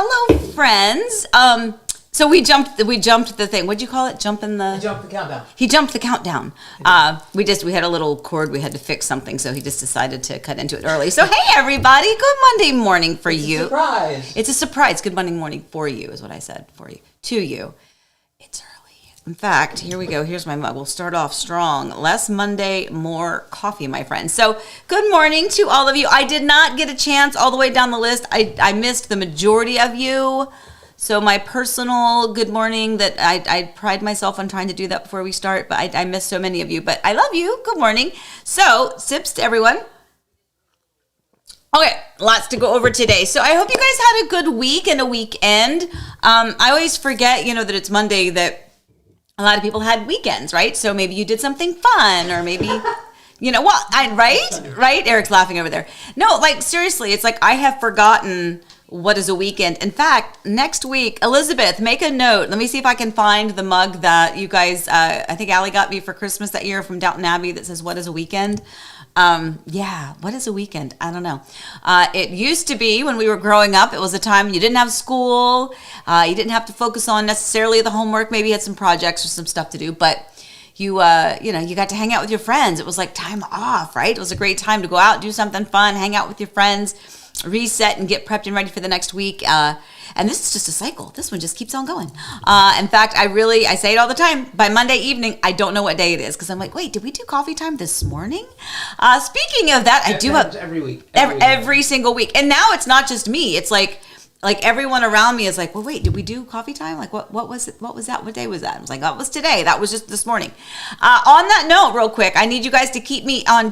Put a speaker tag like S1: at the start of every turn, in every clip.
S1: hello, friends. So we jumped the thing. What'd you call it?
S2: He jumped the countdown.
S1: He jumped the countdown. We had a little cord. We had to fix something, so he just decided to cut into it early. So hey, everybody, good Monday morning for you.
S2: Surprise!
S1: It's a surprise. Good Monday morning for you is what I said for you. To you. It's early. In fact, here we go. Here's my mug. We'll start off strong. Less Monday, more coffee, my friends. So good morning to all of you. I did not get a chance all the way down the list. I missed the majority of you. So my personal good morning that I pride myself on trying to do that before we start, but I miss so many of you. But I love you. Good morning. So sips to everyone. Okay, lots to go over today. So I hope you guys had a good week and a weekend. I always forget, that it's Monday, that a lot of people had weekends, right? So maybe you did something fun, or maybe, right? Eric's laughing over there. No, like seriously, it's like I have forgotten what is a weekend. In fact, next week, Elizabeth, make a note. Let me see if I can find the mug that you guys, I think Allie got me for Christmas that year from Downton Abbey that says, what is a weekend? What is a weekend? I don't know. It used to be when we were growing up, it was a time you didn't have school. You didn't have to focus on necessarily the homework. Maybe you had some projects or some stuff to do, but you got to hang out with your friends. It was like time off, right? It was a great time to go out, do something fun, hang out with your friends, reset and get prepped and ready for the next week. And this is just a cycle. This one just keeps on going. In fact, I say it all the time. By Monday evening, I don't know what day it is because I'm like, wait, did we do coffee time this morning? Speaking of that, I do have
S2: every week.
S1: Every single week. And now it's not just me. It's like everyone around me is like, well, wait, did we do coffee time? Like, what was it? What was that? What day was that? I was like, that was today. That was just this morning. On that note, real quick, I need you guys to keep me on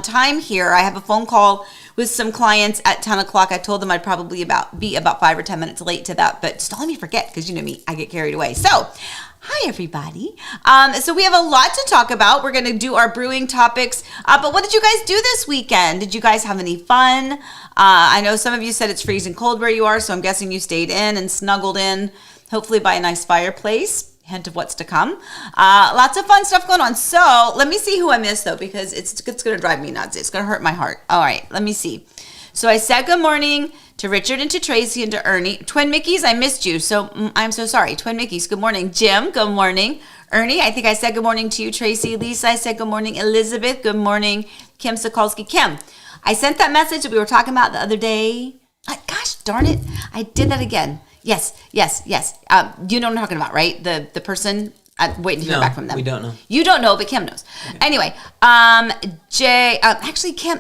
S1: time here. I have a phone call with some clients at 10 o'clock. I told them I'd probably be about 5 or 10 minutes late to that, but just don't let me forget because you know me, I get carried away. So, hi everybody. So we have a lot to talk about. We're going to do our brewing topics, but what did you guys do this weekend? Did you guys have any fun? I know some of you said it's freezing cold where you are, so I'm guessing you stayed in and snuggled in, hopefully by a nice fireplace. Hint of what's to come. Lots of fun stuff going on. So let me see who I missed though, because it's going to drive me nuts. It's going to hurt my heart. All right, let me see. So I said good morning to Richard and to Tracy and to Ernie. Twin Mickeys, I missed you. So I'm so sorry. Twin Mickeys, good morning. Jim, good morning. Ernie, I think I said good morning to you. Tracy, Lisa, I said good morning. Elizabeth, good morning. Kim Sokolsky. Kim, I sent that message that we were talking about the other day. Gosh darn it. I did that again. Yes. You know what I'm talking about, right? The person, waiting to hear back from them.
S2: We don't know.
S1: You don't know, but Kim knows. Okay. Anyway, actually, Kim,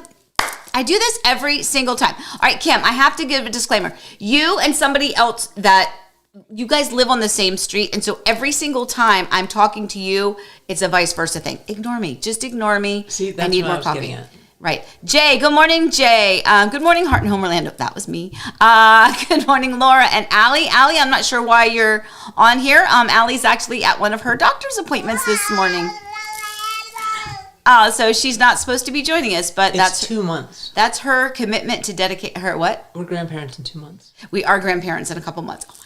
S1: I do this every single time. All right, Kim, I have to give a disclaimer. You and somebody else that you guys live on the same street, and so every single time I'm talking to you, it's a vice versa thing. Ignore me. Just ignore me.
S2: See, that's
S1: I need
S2: what
S1: more
S2: I was
S1: coffee.
S2: getting at.
S1: Right. Jay, good morning, Jay. Good morning, Heart and Home Orlando. That was me. Good morning, Laura and Allie. Allie, I'm not sure why you're on here. Allie's actually at one of her doctor's appointments this morning. So she's not supposed to be joining us, but that's
S2: 2 months.
S1: That's her commitment to dedicate her what?
S2: We're grandparents in 2 months.
S1: We are grandparents in a couple months. Oh my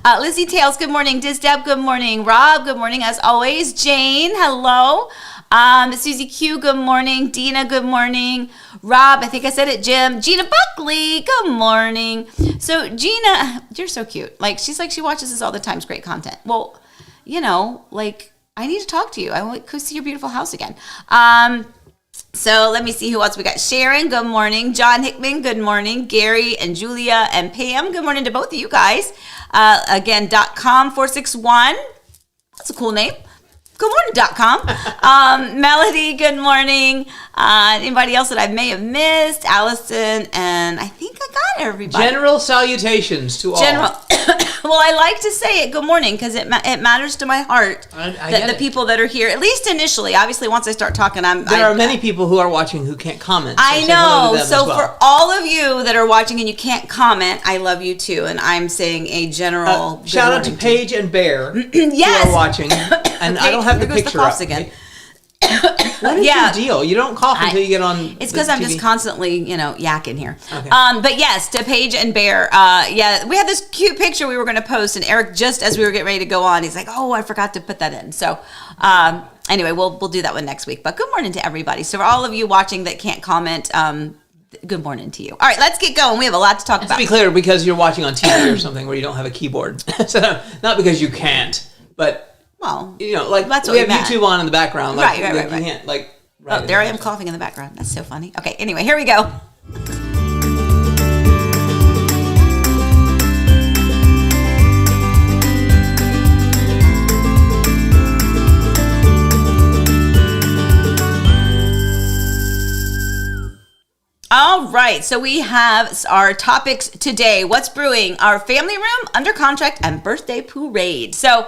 S1: God. Lizzie Tales, good morning. Diz Deb, good morning. Rob, good morning as always. Jane, hello. Susie Q, good morning. Dina, good morning. Rob, I think I said it. Jim, Gina Buckley, good morning. So Gina, you're so cute. She's she watches this all the time. It's great content. Well, I need to talk to you. I want to go see your beautiful house again. So let me see who else we got. Sharon, good morning. John Hickman, good morning. Gary and Julia and Pam, good morning to both of you guys. Again, .com461. That's a cool name. Goodmorning.com. Melody, good morning. Anybody else that I may have missed? Allison, and I think I got everybody.
S2: General salutations to all.
S1: Well, I like to say it good morning because it matters to my heart that the people that are here, at least initially. Obviously, once I start talking,
S2: there are many people who are watching who can't comment.
S1: So I know. So for all of you that are watching and you can't comment, I love you too. And I'm saying a general
S2: shout out to Paige and Bear
S1: yes.
S2: who are watching. And I don't have the picture up.
S1: Again.
S2: What is your deal? You don't cough until you get on.
S1: It's because I'm just constantly, yakking here.
S2: Okay.
S1: But yes, to Paige and Bear. We had this cute picture we were going to post, and Eric, just as we were getting ready to go on, he's like, "Oh, I forgot to put that in." So, anyway, we'll do that one next week. But good morning to everybody. So for all of you watching that can't comment, Good morning to you. All right, let's get going. We have a lot to talk about.
S2: To be clear, because you're watching on TV or something where you don't have a keyboard. So not because you can't, but like that's we have YouTube on in the background. Like, right. You can't
S1: there I am coughing in the background. That's so funny. Okay, anyway, here we go. All right, so we have our topics today. What's brewing? Our family room, under contract, and birthday parade. So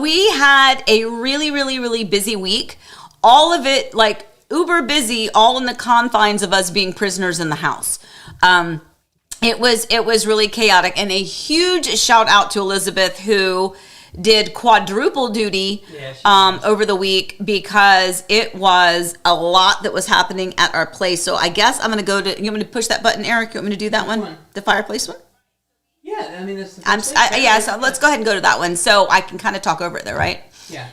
S1: we had a really, really, really busy week. All of it, like uber busy, all in the confines of us being prisoners in the house. It was really chaotic, and a huge shout out to Elizabeth, who did quadruple duty over the week, because it was a lot that was happening at our place. So I guess I'm going to go to, you want me to push that button, Eric? You want me to do that one? The fireplace one?
S2: Yeah, I mean, that's
S1: so let's go ahead and go to that one, so I can kind of talk over it there, right?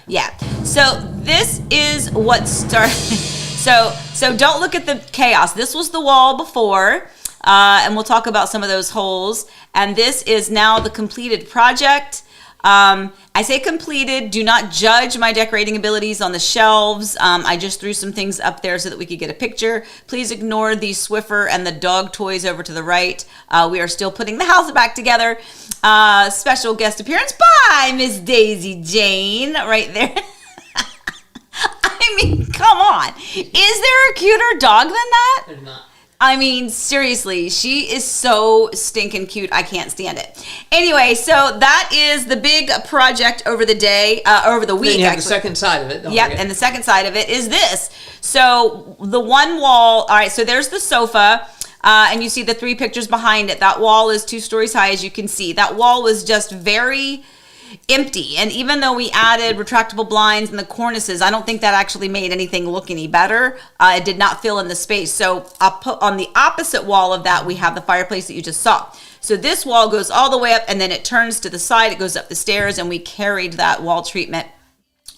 S1: Yeah. So this is what started. So don't look at the chaos. This was the wall before, and we'll talk about some of those holes. And this is now the completed project. I say completed. Do not judge my decorating abilities on the shelves. I just threw some things up there so that we could get a picture. Please ignore the Swiffer and the dog toys over to the right. We are still putting the house back together. Special guest appearance by Miss Daisy Jane right there. I mean, come on. Is there a cuter dog than that?
S2: There's not.
S1: I mean, seriously, she is so stinking cute. I can't stand it. Anyway, so that is the big project over the day, over the week.
S2: Then you have the second side of it.
S1: Yep, and the second side of it is this. So the one wall, all right, so there's the sofa, and you see the 3 pictures behind it. That wall is 2 stories high, as you can see. That wall was just very empty, and even though we added retractable blinds and the cornices, I don't think that actually made anything look any better. It did not fill in the space. So I'll put on the opposite wall of that, we have the fireplace that you just saw. So this wall goes all the way up, and then it turns to the side, it goes up the stairs, and we carried that wall treatment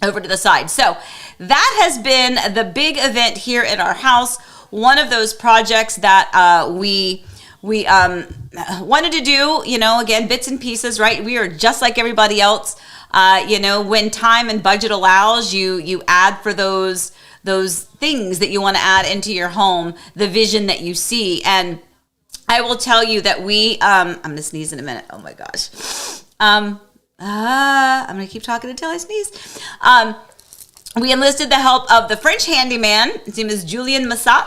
S1: over to the side. So that has been the big event here at our house. One of those projects that we wanted to do, again, bits and pieces, right? We are just like everybody else. When time and budget allows, you add for those things that you want to add into your home, the vision that you see. And I will tell you that I'm going to sneeze in a minute. Oh my gosh. I'm going to keep talking until I sneeze. We enlisted the help of the French handyman. His name is Julien Massat.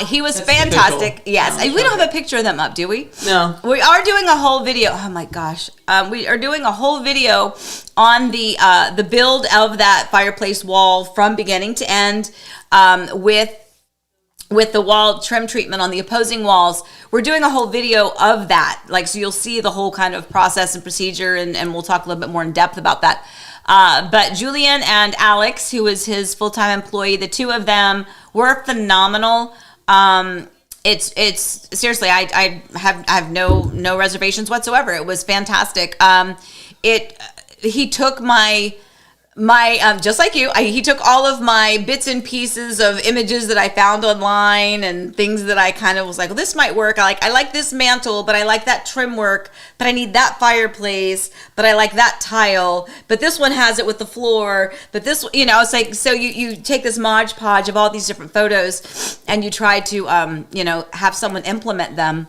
S1: He was fantastic. Yes. We don't have a picture of them up, do we?
S2: No.
S1: We are doing a whole video. Oh my gosh. We are doing a whole video on the build of that fireplace wall from beginning to end, with the wall trim treatment on the opposing walls. We're doing a whole video of that. So you'll see the whole kind of process and procedure, and we'll talk a little bit more in depth about that. But Julian and Alex, who is his full-time employee, the 2 of them were phenomenal. It's seriously, I have no reservations whatsoever. It was fantastic. He took my just like you, he took all of my bits and pieces of images that I found online and things that I kind of was like, well, this might work. I like this mantle, but I like that trim work, but I need that fireplace, but I like that tile, but this one has it with the floor, but this, it's like, so you take this Mod Podge of all these different photos and you try to, have someone implement them.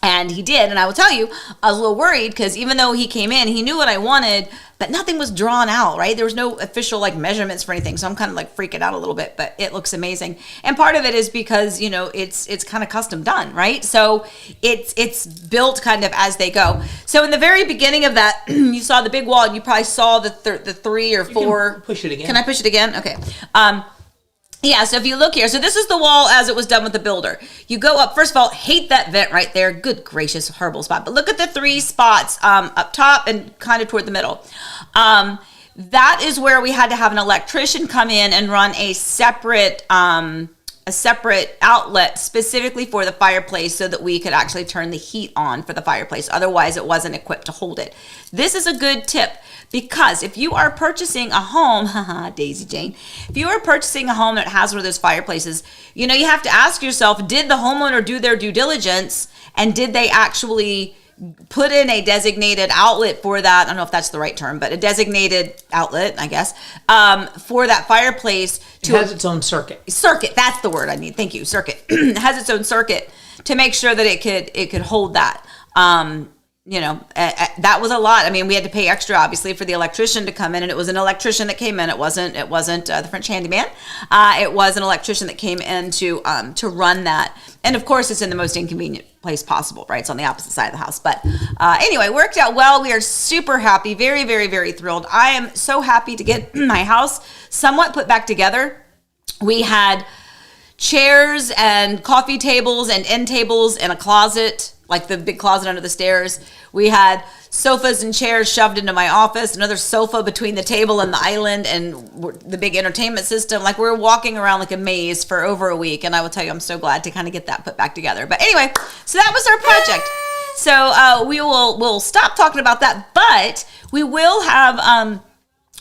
S1: And he did. And I will tell you, I was a little worried because even though he came in, he knew what I wanted, but nothing was drawn out, right? There was no official measurements for anything. So I'm kind of freaking out a little bit, but it looks amazing. And part of it is because, it's kind of custom done, right? So it's built kind of as they go. So in the very beginning of that, you saw the big wall, and you probably saw the 3 or 4.
S2: Can push it again.
S1: Can I push it again? Okay. Yeah, so if you look here, so this is the wall as it was done with the builder. You go up, first of all, hate that vent right there. Good gracious, horrible spot. But look at the 3 spots up top and kind of toward the middle. That is where we had to have an electrician come in and run a separate a separate outlet specifically for the fireplace so that we could actually turn the heat on for the fireplace. Otherwise, it wasn't equipped to hold it. This is a good tip because if you are purchasing a home, Daisy Jane, if you are purchasing a home that has one of those fireplaces, you know, you have to ask yourself, did the homeowner do their due diligence and did they actually put in a designated outlet for that? I don't know if that's the right term, but a designated outlet, I guess, for that fireplace.
S2: It has its own circuit.
S1: Circuit, that's the word I need. Thank you, circuit. It has its own circuit to make sure that it could hold that. You know, that was a lot. I mean, we had to pay extra, obviously, for the electrician to come in, and it was an electrician that came in. It wasn't the French handyman. It was an electrician that came in to run that. And of course, it's in the most inconvenient place possible, right? It's on the opposite side of the house. But anyway, worked out well. We are super happy, very, very, very thrilled. I am so happy to get my house somewhat put back together. We had chairs and coffee tables and end tables and a closet, like the big closet under the stairs. We had sofas and chairs shoved into my office, another sofa between the table and the island, and the big entertainment system. Like, we're walking around like a maze for over a week, and I will tell you, I'm so glad to kind of get that put back together. But anyway, so that was our project. So we'll stop talking about that, but we will have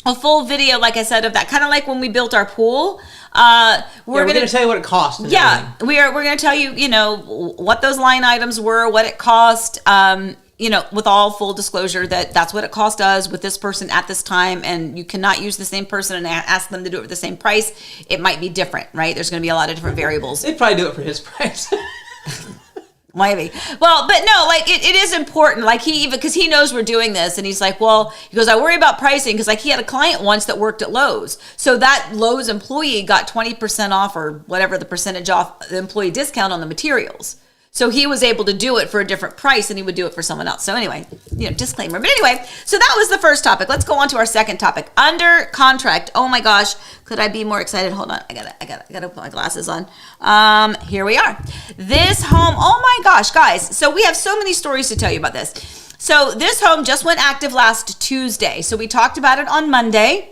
S1: a full video, like I said, of that, kind of like when we built our pool. We're going to
S2: tell you what it cost.
S1: Yeah, we're going to tell you, you know, what those line items were, what it cost, you know, with all full disclosure that that's what it cost us with this person at this time. And you cannot use the same person and ask them to do it for the same price. It might be different, right? There's going to be a lot of different variables.
S2: They'd probably do it for his price.
S1: Maybe. Well, but no, like it is important. Like because he knows we're doing this, and he's like, well, he goes, I worry about pricing because like he had a client once that worked at Lowe's. So that Lowe's employee got 20% off or whatever the percentage off the employee discount on the materials. So he was able to do it for a different price than he would do it for someone else. So anyway, you know, disclaimer. But anyway, so that was the first topic. Let's go on to our second topic. Under contract. Oh my gosh, could I be more excited? Hold on. I gotta put my glasses on. Here we are. This home, oh my gosh, guys. So we have so many stories to tell you about this. So this home just went active last Tuesday. So we talked about it on Monday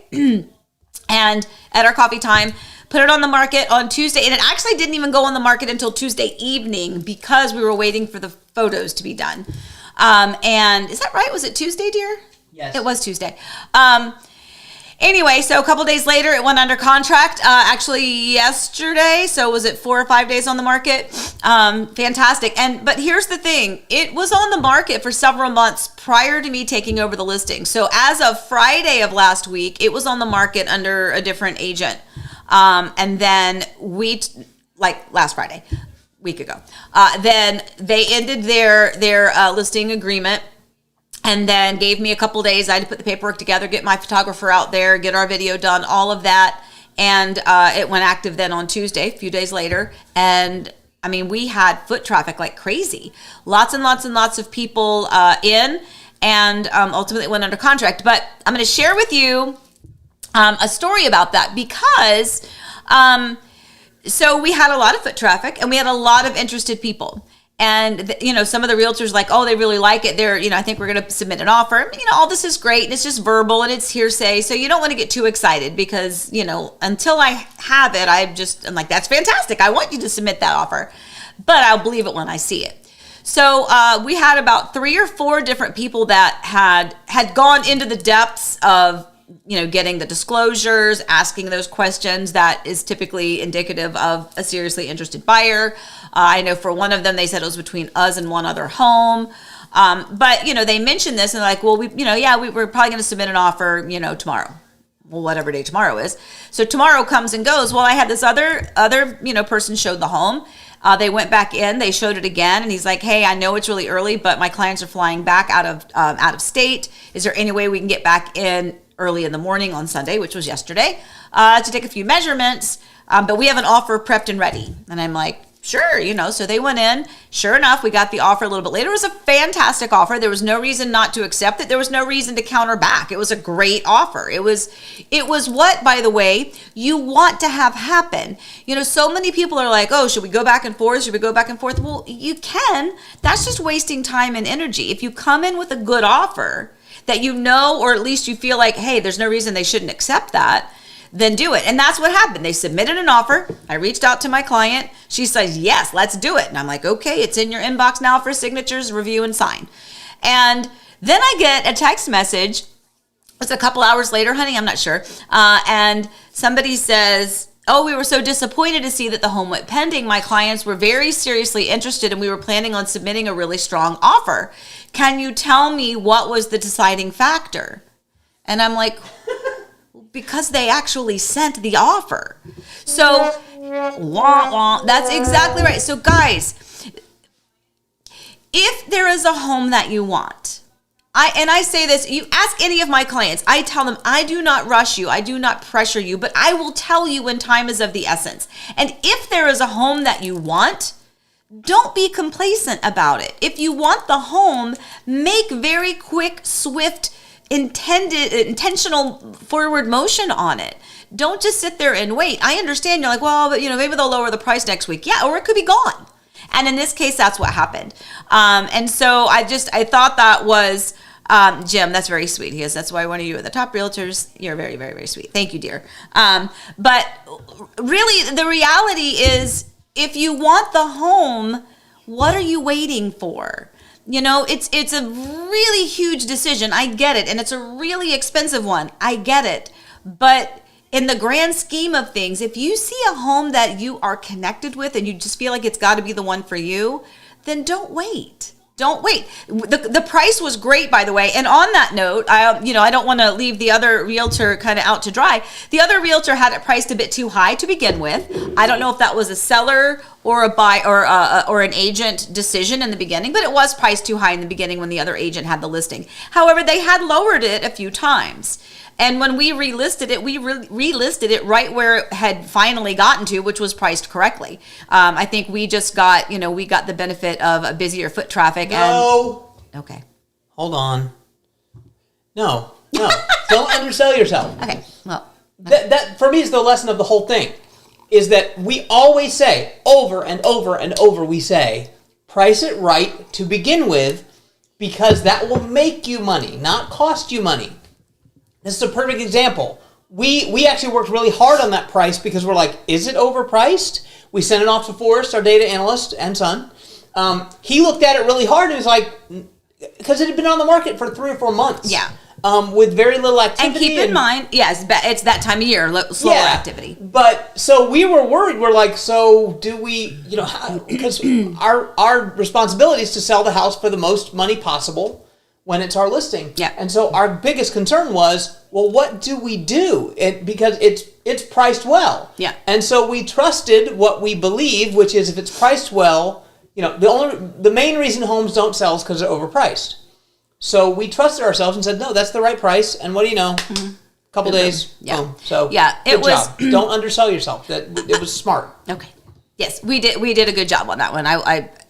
S1: and at our coffee time. Put it on the market on Tuesday, and it actually didn't even go on the market until Tuesday evening because we were waiting for the photos to be done. And is that right? Was it Tuesday, dear?
S2: Yes.
S1: It was Tuesday. Anyway, so a couple days later, it went under contract. Actually, yesterday. So was it 4 or 5 days on the market? Fantastic. But here's the thing: it was on the market for several months prior to me taking over the listing. So as of Friday of last week, it was on the market under a different agent. And then last Friday, week ago, then they ended their listing agreement and then gave me a couple days. I had to put the paperwork together, get my photographer out there, get our video done, all of that. And, it went active then on Tuesday, a few days later. And I mean, we had foot traffic like crazy, lots and lots and lots of people, in, and, ultimately went under contract. But I'm going to share with you a story about that because so we had a lot of foot traffic and we had a lot of interested people, and you know, some of the realtors like, oh, they really like it, they're, you know, I think we're going to submit an offer. You know, all this is great and it's just verbal and it's hearsay, so you don't want to get too excited because, you know, until I have it, I'm like, that's fantastic, I want you to submit that offer, but I'll believe it when I see it. So we had about 3 or 4 different people that had gone into the depths of, you know, getting the disclosures, asking those questions that is typically indicative of a seriously interested buyer. I know for one of them, they said it was between us and one other home. But, you know, they mentioned this and they're like, well, we're probably going to submit an offer, you know, tomorrow. Well, whatever day tomorrow is. So tomorrow comes and goes. Well, I had this other, you know, person showed the home. They went back in, they showed it again, and he's like, hey, I know it's really early, but my clients are flying back out of state. Is there any way we can get back in early in the morning on Sunday, which was yesterday, to take a few measurements, but we have an offer prepped and ready. And I'm like, sure, you know, so they went in. Sure enough, we got the offer a little bit later. It was a fantastic offer. There was no reason not to accept it. There was no reason to counter back. It was a great offer. It was what, by the way, you want to have happen. You know, so many people are like, oh, should we go back and forth? Should we go back and forth? Well, you can. That's just wasting time and energy. If you come in with a good offer that you know, or at least you feel like, hey, there's no reason they shouldn't accept that, then do it. And that's what happened. They submitted an offer. I reached out to my client. She says, yes, let's do it. And I'm like, okay, it's in your inbox now for signatures, review, and sign. And then I get a text message. It's a couple hours later, honey, I'm not sure. And somebody says, oh, we were so disappointed to see that the home went pending. My clients were very seriously interested and we were planning on submitting a really strong offer. Can you tell me what was the deciding factor? And I'm like, because they actually sent the offer. So, wah, wah, that's exactly right. So guys, if there is a home that you want, I say this, you ask any of my clients, I tell them, I do not rush you, I do not pressure you, but I will tell you when time is of the essence. And if there is a home that you want, don't be complacent about it. If you want the home, make very quick, swift, intentional forward motion on it. Don't just sit there and wait. I understand you're like, well, but maybe they'll lower the price next week. Yeah, or it could be gone. And in this case, that's what happened. And so I thought that was, Jim, that's very sweet. He goes, that's why one of you are the top realtors. You're very, very, very sweet. Thank you, dear. But really, the reality is, if you want the home, what are you waiting for? It's a really huge decision. I get it. And it's a really expensive one. I get it. But in the grand scheme of things, if you see a home that you are connected with and you just feel like it's got to be the one for you, then don't wait. Don't wait. The price was great, by the way. And on that note, I don't want to leave the other realtor kind of out to dry. The other realtor had it priced a bit too high to begin with. I don't know if that was a seller or a buy or an agent decision in the beginning, but it was priced too high in the beginning when the other agent had the listing. However, they had lowered it a few times. And when we relisted it, we relisted it right where it had finally gotten to, which was priced correctly. I think we just got, we got the benefit of a busier foot traffic.
S2: No.
S1: Okay.
S2: Hold on. No. Don't undersell yourself.
S1: Okay. Well.
S2: That for me is the lesson of the whole thing, is that we always say, over and over and over, we say, price it right to begin with, because that will make you money, not cost you money. This is a perfect example. We actually worked really hard on that price because we're like, is it overpriced? We sent it off to Forrest, our data analyst and son. He looked at it really hard and was like, because it had been on the market for 3 or 4 months.
S1: Yeah.
S2: With very little activity.
S1: And keep in mind, yes, it's that time of year, slower activity.
S2: But so we were worried. We're like, so do we, because our responsibility is to sell the house for the most money possible when it's our listing.
S1: Yeah.
S2: And so our biggest concern was, well, what do we do? Because it's priced well.
S1: Yeah.
S2: And so we trusted what we believe, which is if it's priced well, the main reason homes don't sell is because they're overpriced. So we trusted ourselves and said, no, that's the right price. And what do you know? Mm-hmm. A couple days, boom. So good job. Don't undersell yourself. It was smart.
S1: Okay. Yes, we did a good job on that one.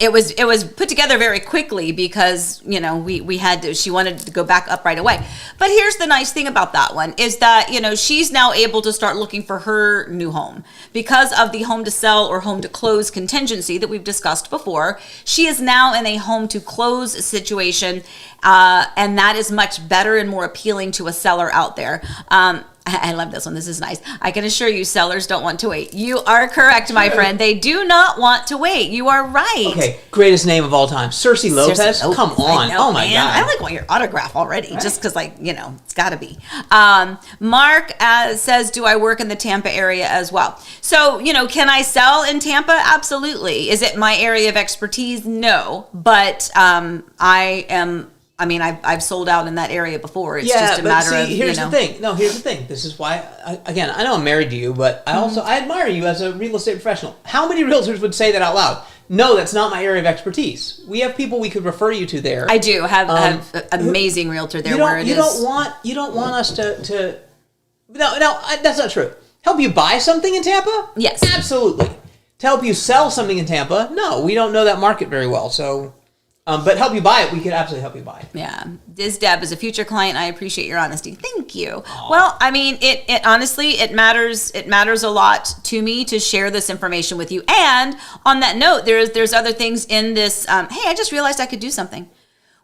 S1: It was put together very quickly because we had to. She wanted to go back up right away. But here's the nice thing about that one is that she's now able to start looking for her new home because of the home to sell or home to close contingency that we've discussed before. She is now in a home to close situation, and that is much better and more appealing to a seller out there. I love this one. This is nice. I can assure you sellers don't want to wait. You are correct, my friend. They do not want to wait. You are right.
S2: Okay, greatest name of all time. Circe Lopez? Come on.
S1: Know,
S2: oh, my God.
S1: I like your autograph already, right? Just because, it's got to be. Mark says, do I work in the Tampa area as well? So, can I sell in Tampa? Absolutely. Is it my area of expertise? No. But I've sold out in that area before. It's just a matter of,
S2: here's the thing. No, here's the thing. This is why, I know I'm married to you, but I admire you as a real estate professional. How many realtors would say that out loud? No, that's not my area of expertise. We have people we could refer you to there.
S1: I do have amazing realtor there
S2: you don't want us to no, that's not true. Help you buy something in Tampa?
S1: Yes.
S2: Absolutely. To help you sell something in Tampa? No, we don't know that market very well, so... but help you buy it, we could absolutely help you buy it.
S1: Yeah. Diz Deb, as a future client, I appreciate your honesty. Thank you. Aww. Well, it honestly, it matters a lot to me to share this information with you. And on that note, there's other things in this. Hey, I just realized I could do something.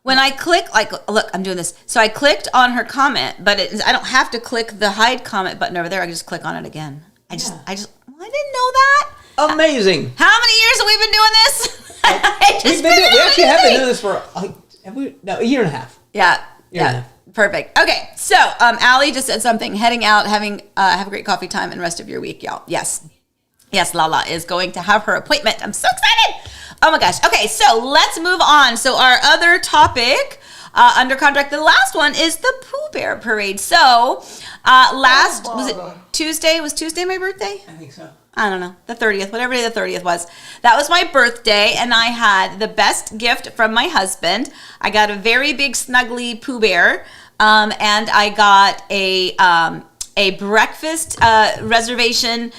S1: When I click, like, look, I'm doing this. So I clicked on her comment, but I don't have to click the hide comment button over there. I can just click on it again. I didn't know that.
S2: Amazing.
S1: How many years have we been doing this?
S2: We actually have been doing this for a year and a half.
S1: Yeah. Perfect. Okay, so Allie just said something. Heading out, have a great coffee time and rest of your week, y'all. Yes, Lala is going to have her appointment. I'm so excited. Oh my gosh. Okay, so let's move on. So our other topic under contract, the last one is the Pooh Bear parade. So was it Tuesday? Was Tuesday my birthday?
S2: I think so.
S1: I don't know, the 30th, whatever day the 30th was. That was my birthday, and I had the best gift from my husband. I got a very big, snuggly Pooh Bear, and I got a breakfast reservation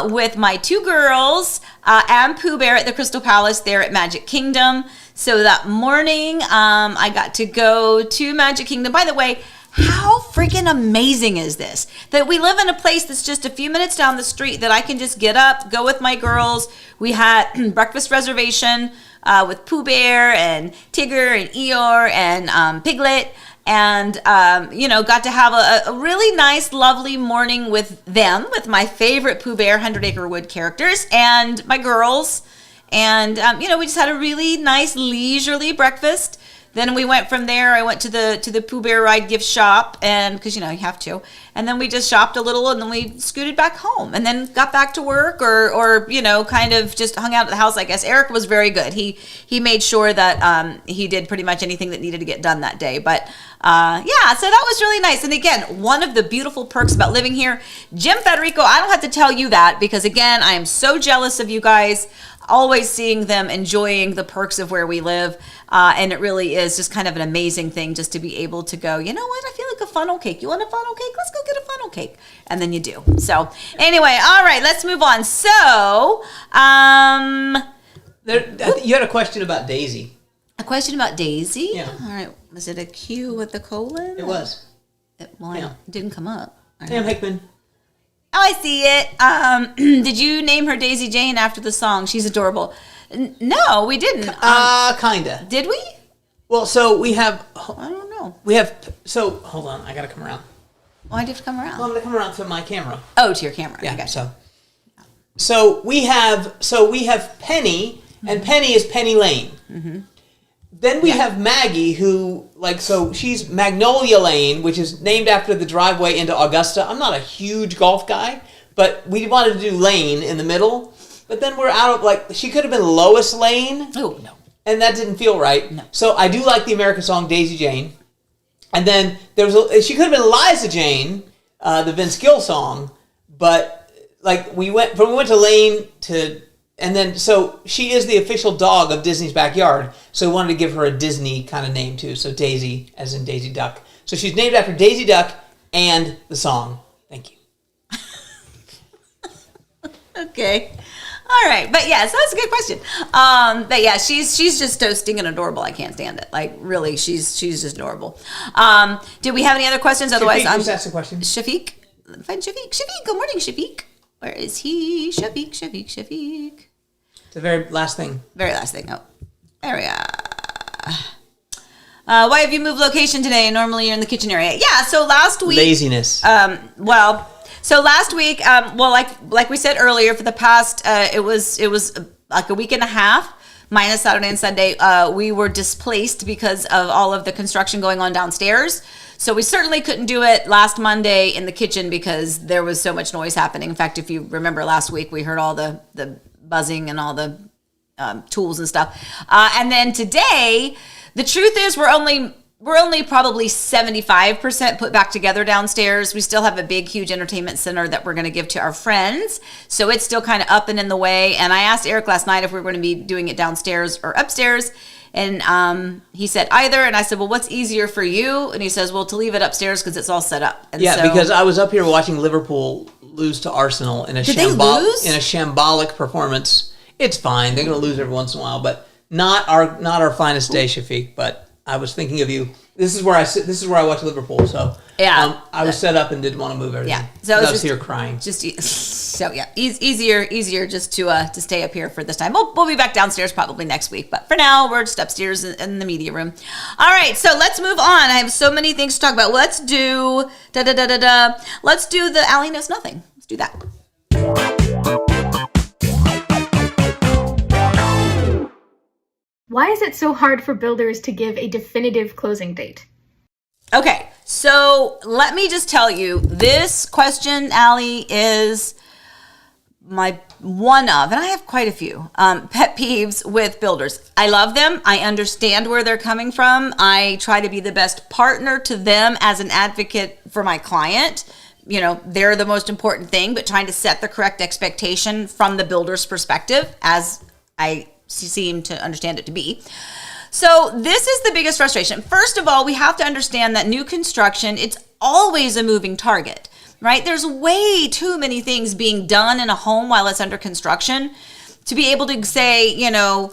S1: with my two girls and Pooh Bear at the Crystal Palace there at Magic Kingdom. So that morning, I got to go to Magic Kingdom. By the way, how freaking amazing is this? That we live in a place that's just a few minutes down the street that I can just get up, go with my girls. We had breakfast reservation with Pooh Bear and Tigger and Eeyore and Piglet. And, got to have a really nice, lovely morning with them, with my favorite Pooh Bear 100 Acre Wood characters and my girls. And, we just had a really nice, leisurely breakfast. Then we went from there. I went to the Pooh Bear Ride gift shop, and because you have to. And then we just shopped a little, and then we scooted back home, and then got back to work, or kind of just hung out at the house. I guess Eric was very good. He made sure that he did pretty much anything that needed to get done that day. But so that was really nice. And again, one of the beautiful perks about living here, Jim Federico. I don't have to tell you that because again, I am so jealous of you guys. Always seeing them enjoying the perks of where we live. And it really is just kind of an amazing thing just to be able to go, you know what, I feel like a funnel cake. You want a funnel cake? Let's go get a funnel cake. And then you do. So anyway, all right, let's move on. So,
S2: you had a question about Daisy.
S1: A question about Daisy?
S2: Yeah.
S1: All right. Was it a Q with the colon?
S2: It was.
S1: It didn't come up.
S2: Sam Hickman.
S1: Oh, I see it. Did you name her Daisy Jane after the song? She's adorable. No, we didn't.
S2: Kinda.
S1: Did we?
S2: Well, so we have.
S1: I don't know.
S2: Hold on. I gotta come around.
S1: Why'd you have to come around?
S2: Well, I'm gonna come around to my camera.
S1: Oh, to your camera.
S2: Yeah.
S1: Gotcha.
S2: So we have Penny, and Penny is Penny Lane. Mm-hmm. Then we have Maggie, who, she's Magnolia Lane, which is named after the driveway into Augusta. I'm not a huge golf guy, but we wanted to do Lane in the middle. But then we're out of, she could have been Lois Lane.
S1: Oh, no.
S2: And that didn't feel right.
S1: No.
S2: So I do like the American song Daisy Jane. And then she could have been Liza Jane, the Vince Gill song. But, we went to Lane to... And then, so she is the official dog of Disney's Backyard. So we wanted to give her a Disney kind of name too. So Daisy, as in Daisy Duck. So she's named after Daisy Duck and the song. Thank you.
S1: Okay. All right. But yeah, so that's a good question. But yeah, she's just so stinking adorable. I can't stand it. Really, she's just adorable. Do we have any other questions? Otherwise,
S2: Shafiq just asked a question.
S1: Shafiq? Find Shafiq. Shafiq, good morning, Shafiq. Where is he? Shafiq.
S2: It's the very last thing.
S1: Very last thing. Oh, there we are. Why have you moved location today? Normally you're in the kitchen area. Yeah, so last week...
S2: Laziness.
S1: So last week, like we said earlier, for the past, it was like a week and a half, minus Saturday and Sunday, we were displaced because of all of the construction going on downstairs. So we certainly couldn't do it last Monday in the kitchen because there was so much noise happening. In fact, if you remember last week, we heard all the buzzing and all the tools and stuff. And then today, the truth is we're only probably 75% put back together downstairs. We still have a big, huge entertainment center that we're going to give to our friends. So it's still kind of up and in the way. And I asked Eric last night if we were going to be doing it downstairs or upstairs. And he said either. And I said, well, what's easier for you? And he says, well, to leave it upstairs because it's all set up. And
S2: because I was up here watching Liverpool lose to Arsenal in a shambolic performance. It's fine. They're going to lose every once in a while, but not our finest day, Shafiq. But I was thinking of you. This is where I sit. This is where I watch Liverpool. So
S1: yeah,
S2: I was set up and didn't want to move everything.
S1: Yeah, so I
S2: was here crying.
S1: So yeah, easier just to stay up here for this time. We'll be back downstairs probably next week, but for now we're just upstairs in the media room. All right, so let's move on. I have so many things to talk about. Let's do Let's do the Allie Knows Nothing. Let's do that.
S3: Why is it so hard for builders to give a definitive closing date?
S1: Okay, so let me just tell you, this question, Allie, is my one of, and I have quite a few, pet peeves with builders. I love them. I understand where they're coming from. I try to be the best partner to them as an advocate for my client. You know, they're the most important thing, but trying to set the correct expectation from the builder's perspective, as I seem to understand it to be. So this is the biggest frustration. First of all, we have to understand that new construction, it's always a moving target, right? There's way too many things being done in a home while it's under construction to be able to say, you know,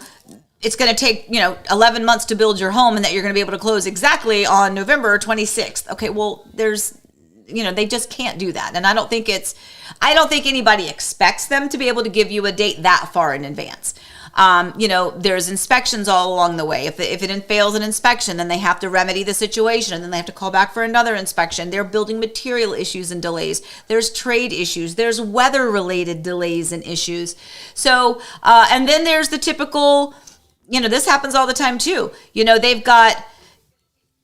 S1: it's going to take, 11 months to build your home and that you're going to be able to close exactly on November 26th. Okay, well, they just can't do that. And I don't think anybody expects them to be able to give you a date that far in advance. There's inspections all along the way. If it fails an inspection, then they have to remedy the situation and then they have to call back for another inspection. There are building material issues and delays. There's trade issues. There's weather related delays and issues. So, and then there's the typical, this happens all the time too. They've got,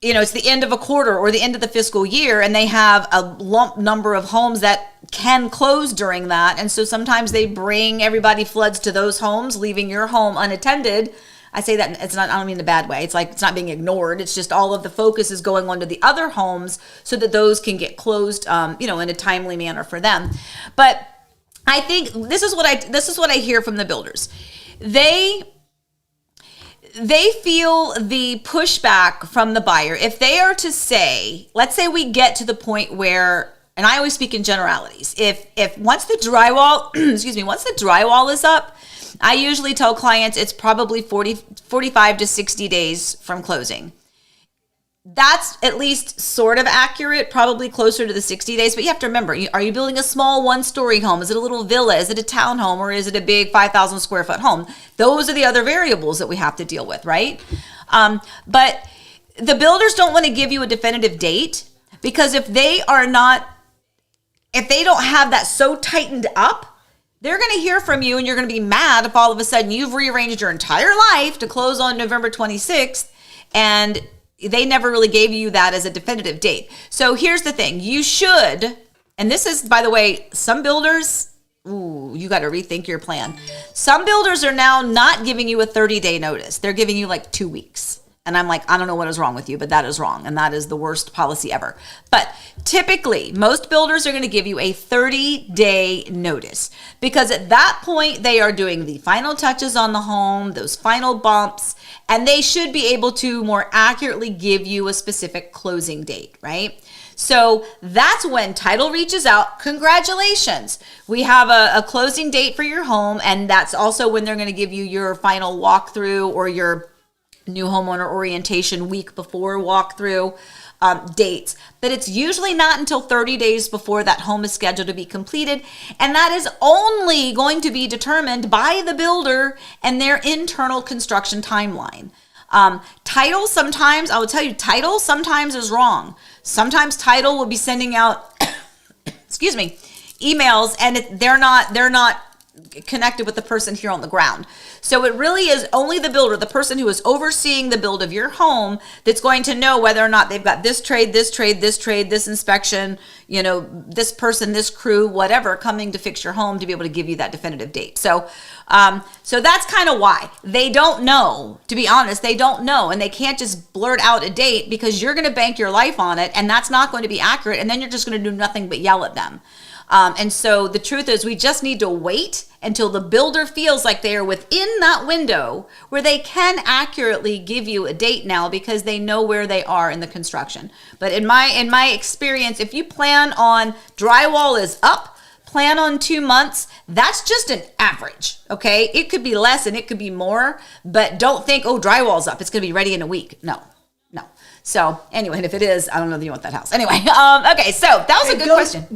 S1: it's the end of a quarter or the end of the fiscal year, and they have a lump number of homes that can close during that. And so sometimes they bring everybody floods to those homes, leaving your home unattended. I say that it's not, I don't mean in a bad way. It's like, it's not being ignored. It's just all of the focus is going on to the other homes so that those can get closed, in a timely manner for them. But I think this is what I hear from the builders. They feel the pushback from the buyer. If they are to say, let's say we get to the point where, and I always speak in generalities, if once the drywall, once the drywall is up, I usually tell clients it's probably 45 to 60 days from closing. That's at least sort of accurate, probably closer to the 60 days. But you have to remember, are you building a small one-story home? Is it a little villa? Is it a townhome? Or is it a big 5,000 square foot home? Those are the other variables that we have to deal with, right? But the builders don't want to give you a definitive date, because if they don't have that so tightened up, they're going to hear from you and you're going to be mad if all of a sudden you've rearranged your entire life to close on November 26th and they never really gave you that as a definitive date. So here's the thing. You should, and this is, by the way, some builders, you got to rethink your plan. Some builders are now not giving you a 30-day notice. They're giving you like 2 weeks. And I'm like, I don't know what is wrong with you, but that is wrong. And that is the worst policy ever. But typically, most builders are going to give you a 30-day notice, because at that point, they are doing the final touches on the home, those final bumps, and they should be able to more accurately give you a specific closing date, right? So that's when title reaches out. Congratulations. We have a closing date for your home. And that's also when they're going to give you your final walkthrough or your new homeowner orientation week before walkthrough dates. But it's usually not until 30 days before that home is scheduled to be completed. And that is only going to be determined by the builder and their internal construction timeline. Title sometimes, I will tell you, title sometimes is wrong. Sometimes title will be sending out, emails, and they're not connected with the person here on the ground. So it really is only the builder, the person who is overseeing the build of your home, that's going to know whether or not they've got this trade, this inspection, this person, this crew, whatever, coming to fix your home to be able to give you that definitive date. So that's kind of why they don't know. To be honest, they don't know, and they can't just blurt out a date, because you're going to bank your life on it, and that's not going to be accurate, and then you're just going to do nothing but yell at them. And so the truth is, we just need to wait until the builder feels like they are within that window where they can accurately give you a date now, because they know where they are in the construction. But in my experience, if you plan on drywall is up, plan on 2 months, that's just an average, okay? It could be less and it could be more, but don't think, oh, drywall's up, it's going to be ready in a week. No, No. So anyway, and if it is, I don't know that you want that house. Anyway, okay, so that was a good question.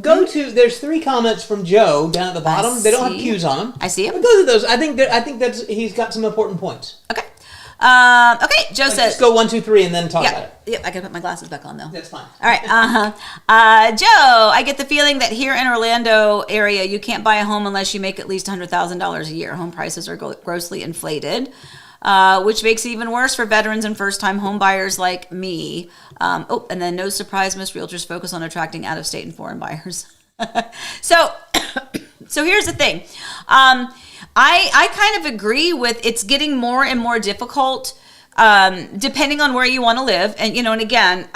S2: There's 3 comments from Joe down at the bottom. They don't have Q's on them.
S1: I see them.
S2: Go to those. I think that's he's got some important points.
S1: Okay. Okay, Joe says.
S2: Just go 1, 2, 3, and then talk about it.
S1: Yep, I can put my glasses back on though.
S2: That's fine.
S1: All right. Joe, I get the feeling that here in Orlando area, you can't buy a home unless you make at least $100,000 a year. Home prices are grossly inflated, which makes it even worse for veterans and first-time home buyers like me. And then no surprise, most realtors focus on attracting out-of-state and foreign buyers. So here's the thing. I kind of agree with it's getting more and more difficult depending on where you want to live. And, and again,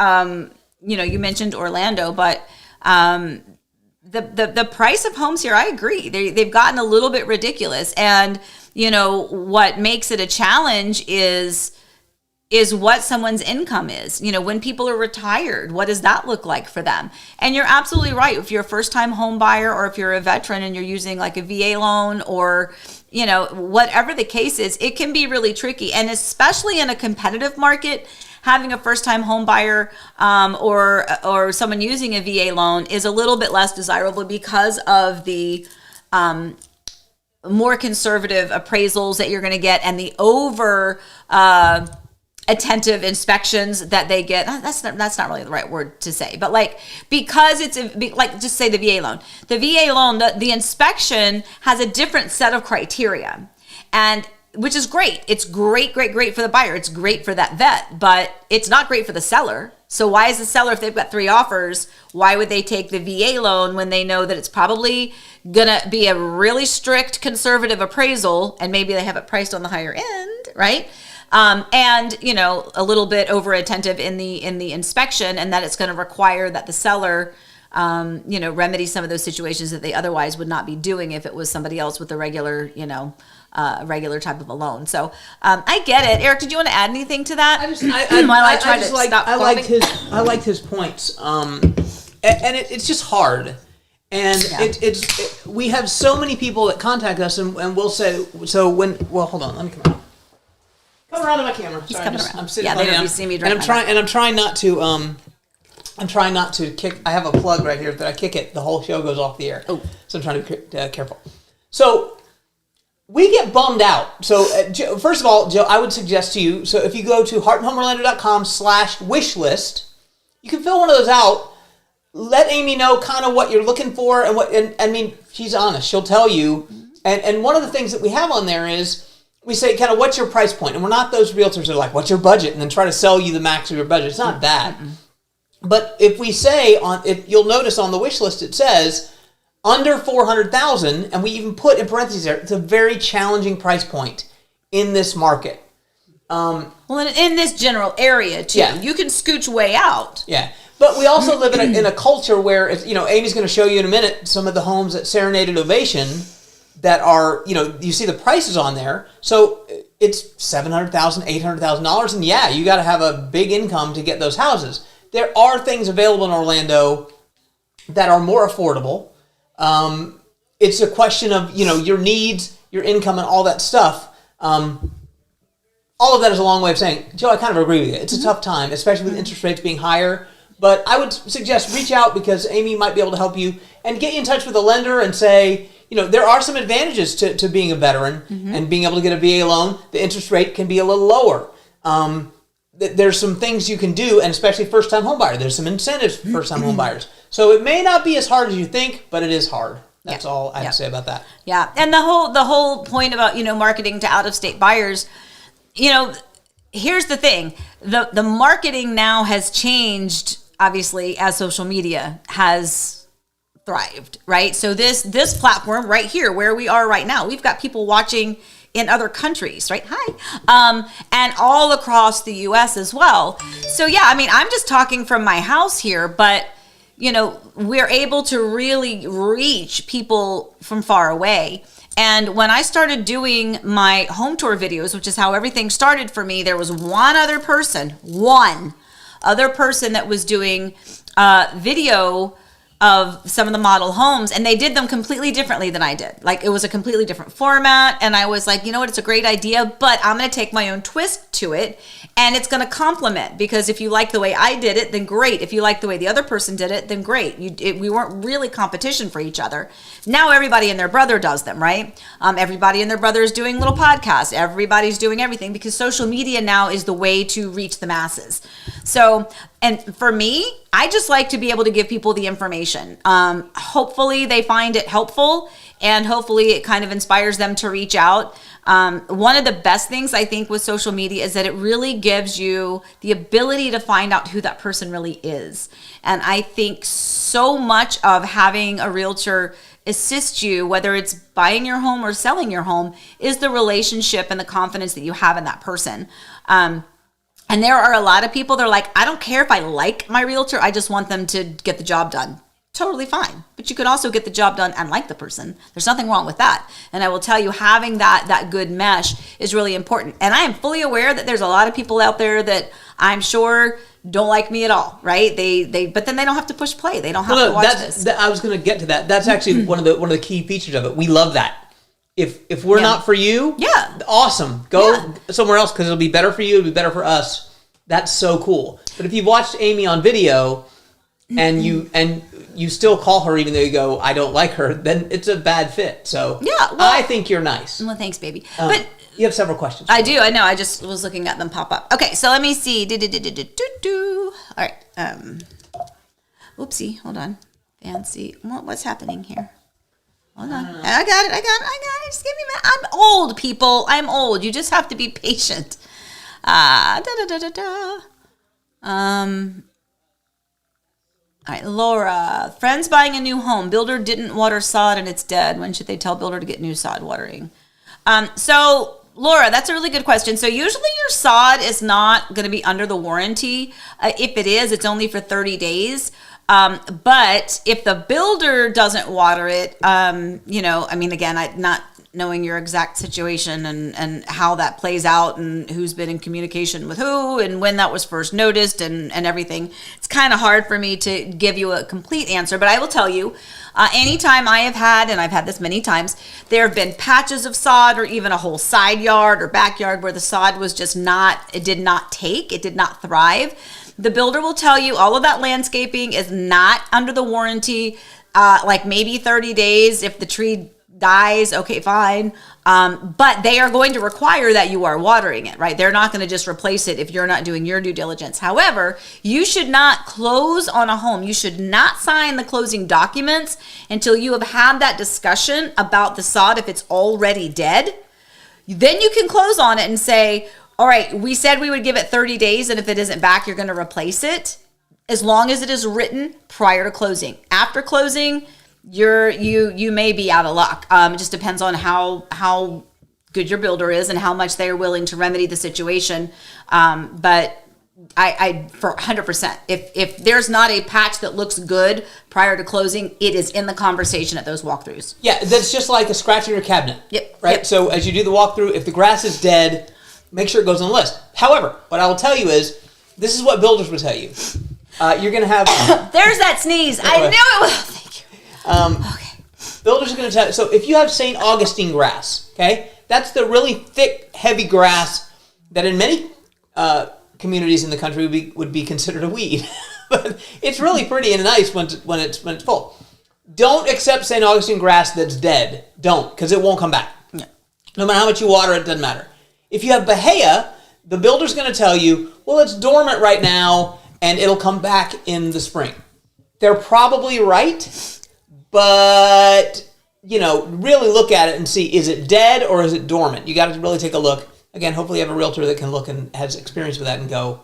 S1: you mentioned Orlando, but the price of homes here, I agree. They've gotten a little bit ridiculous. And, what makes it a challenge is what someone's income is. When people are retired, what does that look like for them? And you're absolutely right. If you're a first-time home buyer or if you're a veteran and you're using like a VA loan or, whatever the case is, it can be really tricky. And especially in a competitive market, having a first-time home buyer or someone using a VA loan is a little bit less desirable because of the more conservative appraisals that you're going to get and the attentive inspections that they get. That's not really the right word to say, but because it's just say the VA loan. The VA loan, the inspection has a different set of criteria, and which is great. It's great for the buyer. It's great for that vet, but it's not great for the seller. So why is the seller, if they've got 3 offers, why would they take the VA loan when they know that it's probably gonna be a really strict conservative appraisal and maybe they have it priced on the higher end, right? And a little bit over attentive in the inspection, and that it's going to require that the seller, remedy some of those situations that they otherwise would not be doing if it was somebody else with a regular, regular type of a loan. So I get it. Eric, did you want to add anything to that?
S2: I liked his points, and it's just hard. And we have so many people that contact us, and we'll say hold on, let me come out. Come around to my camera.
S1: He's coming around.
S2: I'm sitting.
S1: Yeah, they don't see me.
S2: And I'm trying not to. I'm trying not to kick. I have a plug right here that I kick it, the whole show goes off the air. Oh, so I'm trying to be careful. So we get bummed out. So first of all, Joe, I would suggest to you. So if you go to heartandhomeorlando.com/wishlist, you can fill one of those out. Let Amy know kind of what you're looking for and I mean, she's honest. She'll tell you. And one of the things that we have on there is. We say kind of what's your price point, and we're not those realtors that are like, what's your budget, and then try to sell you the max of your budget. It's not that. But if we say if you'll notice on the wish list it says under $400,000, and we even put in parentheses there, it's a very challenging price point in this market.
S1: Well, in this general area too, you can scooch way out.
S2: Yeah, but we also live in a culture where Amy's going to show you in a minute some of the homes at Serenade Innovation. That are, you see the prices on there. So it's $700,000, $800,000. And you got to have a big income to get those houses. There are things available in Orlando that are more affordable. It's a question of, your needs, your income, and all that stuff. All of that is a long way of saying, Joe, I kind of agree with you. It's a tough time, especially with interest rates being higher. But I would suggest reach out because Amy might be able to help you and get you in touch with a lender and say, there are some advantages to being a veteran and being able to get a VA loan. The interest rate can be a little lower. There's some things you can do, and especially first-time home buyer. There's some incentives for first-time home buyers. So it may not be as hard as you think, but it is hard. That's all I have to say about that.
S1: Yeah, and the whole point about marketing to out-of-state buyers, here's the thing: the marketing now has changed, obviously, as social media has thrived, right? So this platform right here, where we are right now, we've got people watching in other countries, right? Hi. And all across the US as well. So I'm just talking from my house here, but we're able to really reach people from far away. And when I started doing my home tour videos, which is how everything started for me, there was one other person that was doing video of some of the model homes, and they did them completely differently than I did. Like, it was a completely different format, and I was like, you know what, it's a great idea, but I'm going to take my own twist to it, and it's going to complement, because if you like the way I did it, then great. If you like the way the other person did it, then great. We weren't really competition for each other. Now everybody and their brother does them, right? Everybody and their brother is doing little podcasts. Everybody's doing everything, because social media now is the way to reach the masses. So, and for me, I just like to be able to give people the information. Hopefully they find it helpful, and hopefully it kind of inspires them to reach out. One of the best things I think with social media is that it really gives you the ability to find out who that person really is. And I think so much of having a realtor assist you, whether it's buying your home or selling your home, is the relationship and the confidence that you have in that person. And there are a lot of people that are like, I don't care if I like my realtor, I just want them to get the job done. Totally fine. But you could also get the job done and like the person. There's nothing wrong with that. And I will tell you, having that good mesh is really important. And I am fully aware that there's a lot of people out there that I'm sure don't like me at all, right? But then they don't have to push play. They don't have to watch this.
S2: I was going to get to that. That's actually one of the key features of it. We love that. If we're not for you, awesome. Go somewhere else, because it'll be better for you. It'll be better for us. That's so cool. But if you've watched Amy on video and you still call her even though you go, I don't like her, then it's a bad fit. So I think you're nice.
S1: Well, thanks, baby. But
S2: you have several questions.
S1: I do. I know. I just was looking at them pop up. Okay, so let me see. All right. Oopsie. Hold on. Fancy. What's happening here? Hold on. I got it. Just give me a minute. I'm old, people. I'm old. You just have to be patient. All right, Laura. Friends buying a new home. Builder didn't water sod and it's dead. When should they tell builder to get new sod watering? So, Laura, that's a really good question. So usually your sod is not going to be under the warranty. If it is, it's only for 30 days. But if the builder doesn't water it, again, I'm not knowing your exact situation and how that plays out and who's been in communication with who and when that was first noticed and everything. It's kind of hard for me to give you a complete answer, but I will tell you, anytime I have had, and I've had this many times, there have been patches of sod or even a whole side yard or backyard where the sod was just it did not thrive. The builder will tell you all of that landscaping is not under the warranty, like maybe 30 days. If the tree dies, okay, fine. But they are going to require that you are watering it, right? They're not going to just replace it if you're not doing your due diligence. However, you should not close on a home. You should not sign the closing documents until you have had that discussion about the sod if it's already dead. Then you can close on it and say, all right, we said we would give it 30 days, and if it isn't back, you're going to replace it, as long as it is written prior to closing. After closing, you may be out of luck. It just depends on how good your builder is and how much they are willing to remedy the situation. But I for 100%, if there's not a patch that looks good prior to closing, it is in the conversation at those walkthroughs.
S2: Yeah, that's just like a scratch in your cabinet.
S1: Yep.
S2: Right.
S1: Yep.
S2: So as you do the walkthrough, if the grass is dead, make sure it goes on the list. However, what I will tell you is, this is what builders will tell you. You're going to have...
S1: There's that sneeze. I knew it was... Thank you. Okay.
S2: Builders are going to tell you... So if you have St. Augustine grass, okay, that's the really thick, heavy grass that in many communities in the country would be considered a weed. But it's really pretty and nice when it's full. Don't accept St. Augustine grass that's dead. Don't, because it won't come back.
S1: Yeah.
S2: No matter how much you water, it doesn't matter. If you have Bahia, the builder's going to tell you, well, it's dormant right now, and it'll come back in the spring. They're probably right, but, really look at it and see, is it dead or is it dormant? You got to really take a look. Again, hopefully you have a realtor that can look and has experience with that and go,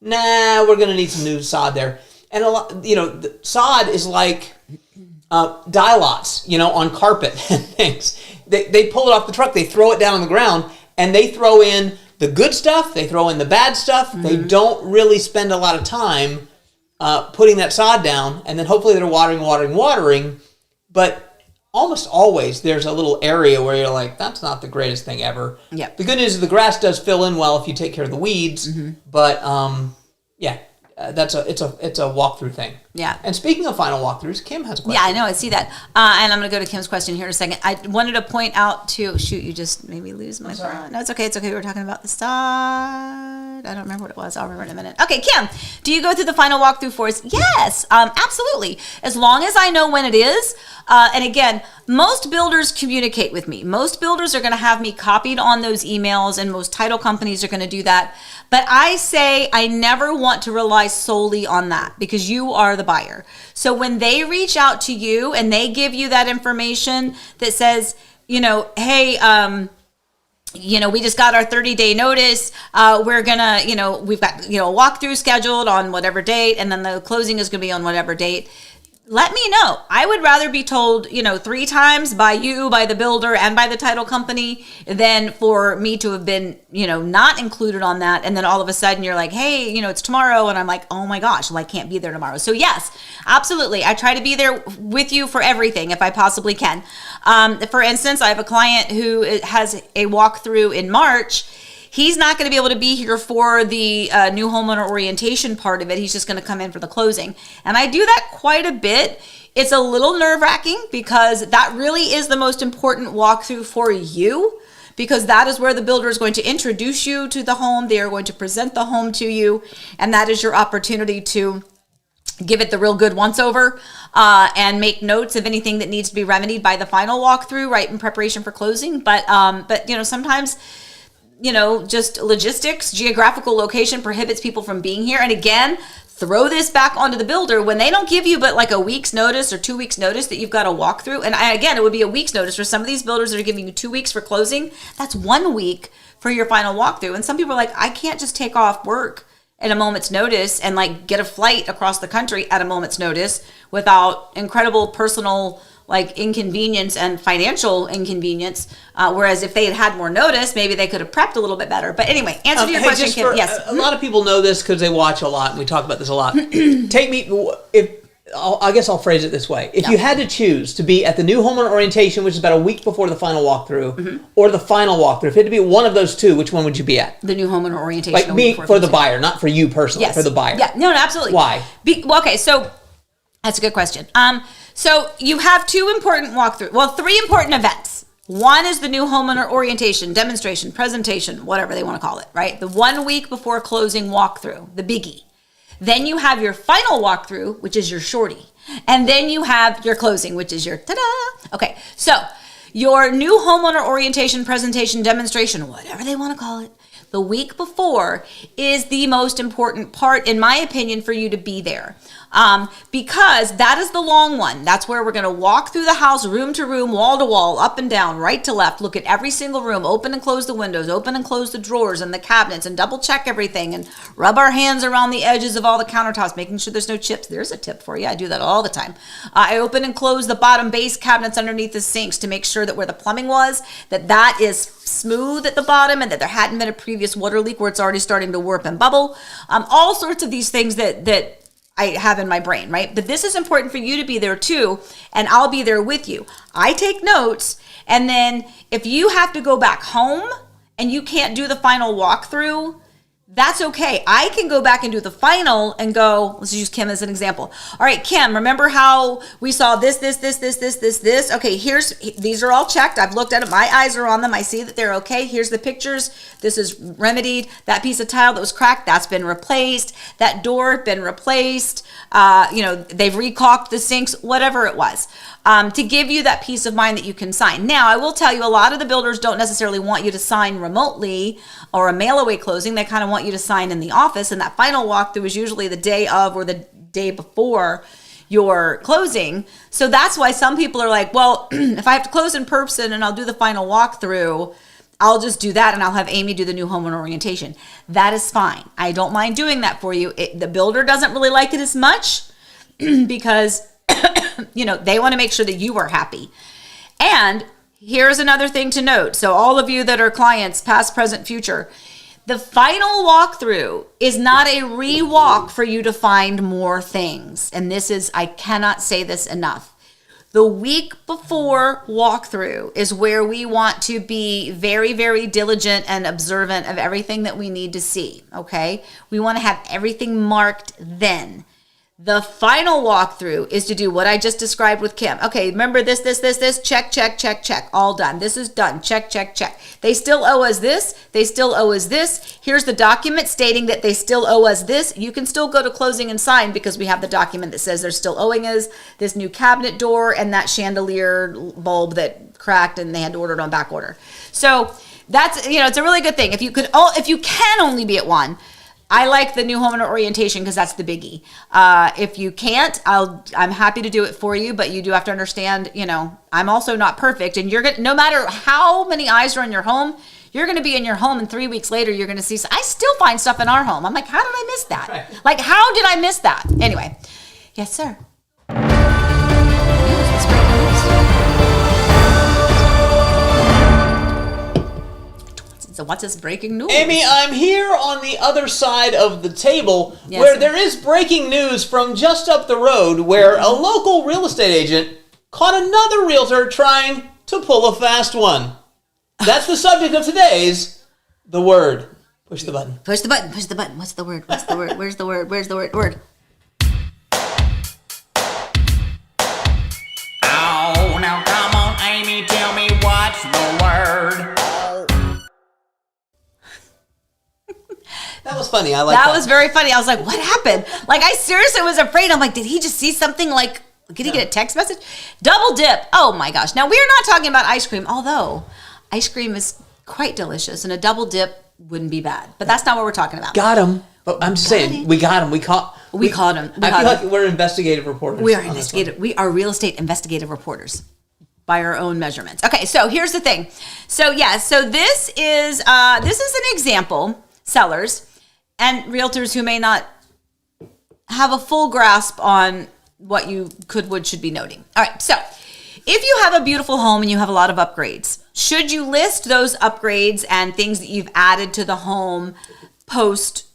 S2: nah, we're going to need some new sod there. And a lot, the sod is like dye lots, on carpet and things. They pull it off the truck, they throw it down on the ground, and they throw in the good stuff, they throw in the bad stuff. Mm-hmm. They don't really spend a lot of time putting that sod down, and then hopefully they're watering. But almost always there's a little area where you're like, that's not the greatest thing ever. Yep. The good news is the grass does fill in well if you take care of the weeds. Mm-hmm. But it's a walkthrough thing.
S1: Yeah.
S2: And speaking of final walkthroughs, Kim has a question.
S1: Yeah, I know. I see that. And I'm going to go to Kim's question here in a second. I wanted to point out to, shoot, you just made me lose my thought. No, it's okay. It's okay. We were talking about the side. I don't remember what it was. I'll remember in a minute. Okay, Kim, do you go through the final walkthrough for us? Yes, absolutely. As long as I know when it is. And again, most builders communicate with me. Most builders are going to have me copied on those emails, and most title companies are going to do that. But I say I never want to rely solely on that because you are the buyer. So when they reach out to you and they give you that information that says, hey, we just got our 30-day notice. We're gonna, we've got, a walkthrough scheduled on whatever date, and then the closing is gonna be on whatever date. Let me know. I would rather be told, 3 times by you, by the builder, and by the title company than for me to have been, not included on that. And then all of a sudden you're like, hey, it's tomorrow. And I'm like, oh my gosh, well, I can't be there tomorrow. So yes, absolutely. I try to be there with you for everything if I possibly can. For instance, I have a client who has a walkthrough in March. He's not going to be able to be here for the new homeowner orientation part of it. He's just going to come in for the closing. And I do that quite a bit. It's a little nerve-wracking because that really is the most important walkthrough for you, because that is where the builder is going to introduce you to the home. They are going to present the home to you, and that is your opportunity to give it the real good once-over and make notes of anything that needs to be remedied by the final walkthrough, right, in preparation for closing. But sometimes just logistics, geographical location prohibits people from being here. And again, throw this back onto the builder when they don't give you but like a week's notice or 2 weeks notice that you've got to walk through. And again, it would be a week's notice for some of these builders that are giving you 2 weeks for closing. That's 1 week for your final walkthrough. And some people are like, I can't just take off work at a moment's notice and like get a flight across the country at a moment's notice without incredible personal inconvenience and financial inconvenience. Whereas if they had more notice, maybe they could have prepped a little bit better. But anyway, answer to your question, Kim. Yes.
S2: A lot of people know this because they watch a lot, and we talk about this a lot. I guess I'll phrase it this way. If you had to choose to be at the new homeowner orientation, which is about a week before the final walkthrough, or the final walkthrough, if it had to be one of those two, which one would you be at?
S1: The new homeowner orientation.
S2: Like me, for the buyer, not for you personally, for the buyer.
S1: Yeah, no, absolutely.
S2: Why?
S1: Okay, so that's a good question. So you have 2 important walkthroughs. Well, 3 important events. One is the new homeowner orientation, demonstration, presentation, whatever they want to call it, right? The 1 week before closing walkthrough, the biggie. Then you have your final walkthrough, which is your shorty. And then you have your closing, which is your ta-da. Okay, so your new homeowner orientation, presentation, demonstration, whatever they want to call it, the week before is the most important part, in my opinion, for you to be there. Because that is the long one. That's where we're going to walk through the house, room to room, wall to wall, up and down, right to left, look at every single room, open and close the windows, open and close the drawers and the cabinets, and double check everything, and rub our hands around the edges of all the countertops, making sure there's no chips. There's a tip for you. I do that all the time. I open and close the bottom base cabinets underneath the sinks to make sure that where the plumbing was, that is smooth at the bottom, and that there hadn't been a previous water leak where it's already starting to warp and bubble. All sorts of these things that I have in my brain, right? But this is important for you to be there too, and I'll be there with you. I take notes, and then if you have to go back home and you can't do the final walkthrough, that's okay. I can go back and do the final and go, let's use Kim as an example. All right, Kim, remember how we saw this? Okay, these are all checked. I've looked at it. My eyes are on them. I see that they're okay. Here's the pictures. This is remedied. That piece of tile that was cracked, that's been replaced. That door, been replaced. They've recaulked the sinks, whatever it was. To give you that peace of mind that you can sign. Now, I will tell you, a lot of the builders don't necessarily want you to sign remotely or a mail-away closing. They kind of want you to sign in the office, and that final walkthrough is usually the day of or the day before your closing. So that's why some people are like, well, if I have to close in person and I'll do the final walkthrough, I'll just do that and I'll have Amy do the new homeowner orientation. That is fine. I don't mind doing that for you. The builder doesn't really like it as much because they want to make sure that you are happy. And here's another thing to note. So all of you that are clients, past, present, future, the final walkthrough is not a re-walk for you to find more things. And this is, I cannot say this enough. The week before walkthrough is where we want to be very, very diligent and observant of everything that we need to see, okay? We want to have everything marked then. The final walkthrough is to do what I just described with Kim. Okay, remember this, check, check, check, check, all done. This is done, check, check, check. They still owe us this, they still owe us this. Here's the document stating that they still owe us this. You can still go to closing and sign because we have the document that says they're still owing us this new cabinet door and that chandelier bulb that cracked and they had to order it on back order. So that's, it's a really good thing. If you can only be at one, I like the new homeowner orientation because that's the biggie. If you can't, I'm happy to do it for you, but you do have to understand, I'm also not perfect, and no matter how many eyes are on your home, you're going to be in your home, and 3 weeks later, you're going to see. I still find stuff in our home. I'm like, how did I miss that?
S2: Right.
S1: Like, how did I miss that? Anyway, yes, sir. So what's this breaking news?
S2: Amy, I'm here on the other side of the table where there is breaking news from just up the road where a local real estate agent caught another realtor trying to pull a fast one. That's the subject of today's The Word. Push the button.
S1: Push the button. Push the button. What's the word? What's the word? Where's the word? Where's the word? Word.
S4: Oh, now come on, Amy, tell me what's the word.
S2: That was funny. I like that.
S1: That was very funny. I was like, what happened? Like, I seriously was afraid. I'm like, did he just see something like, did he get a text message? Double dip. Oh my gosh. Now, we're not talking about ice cream, although ice cream is quite delicious and a double dip wouldn't be bad. But that's not what we're talking about.
S2: Got him. But I'm just saying, we got him. We caught him. I feel like we're investigative reporters.
S1: We are investigative. We are real estate investigative reporters by our own measurements. Okay, so here's the thing. So this is an example, sellers and realtors who may not have a full grasp on what you should be noting. All right, so if you have a beautiful home and you have a lot of upgrades, should you list those upgrades and things that you've added to the home post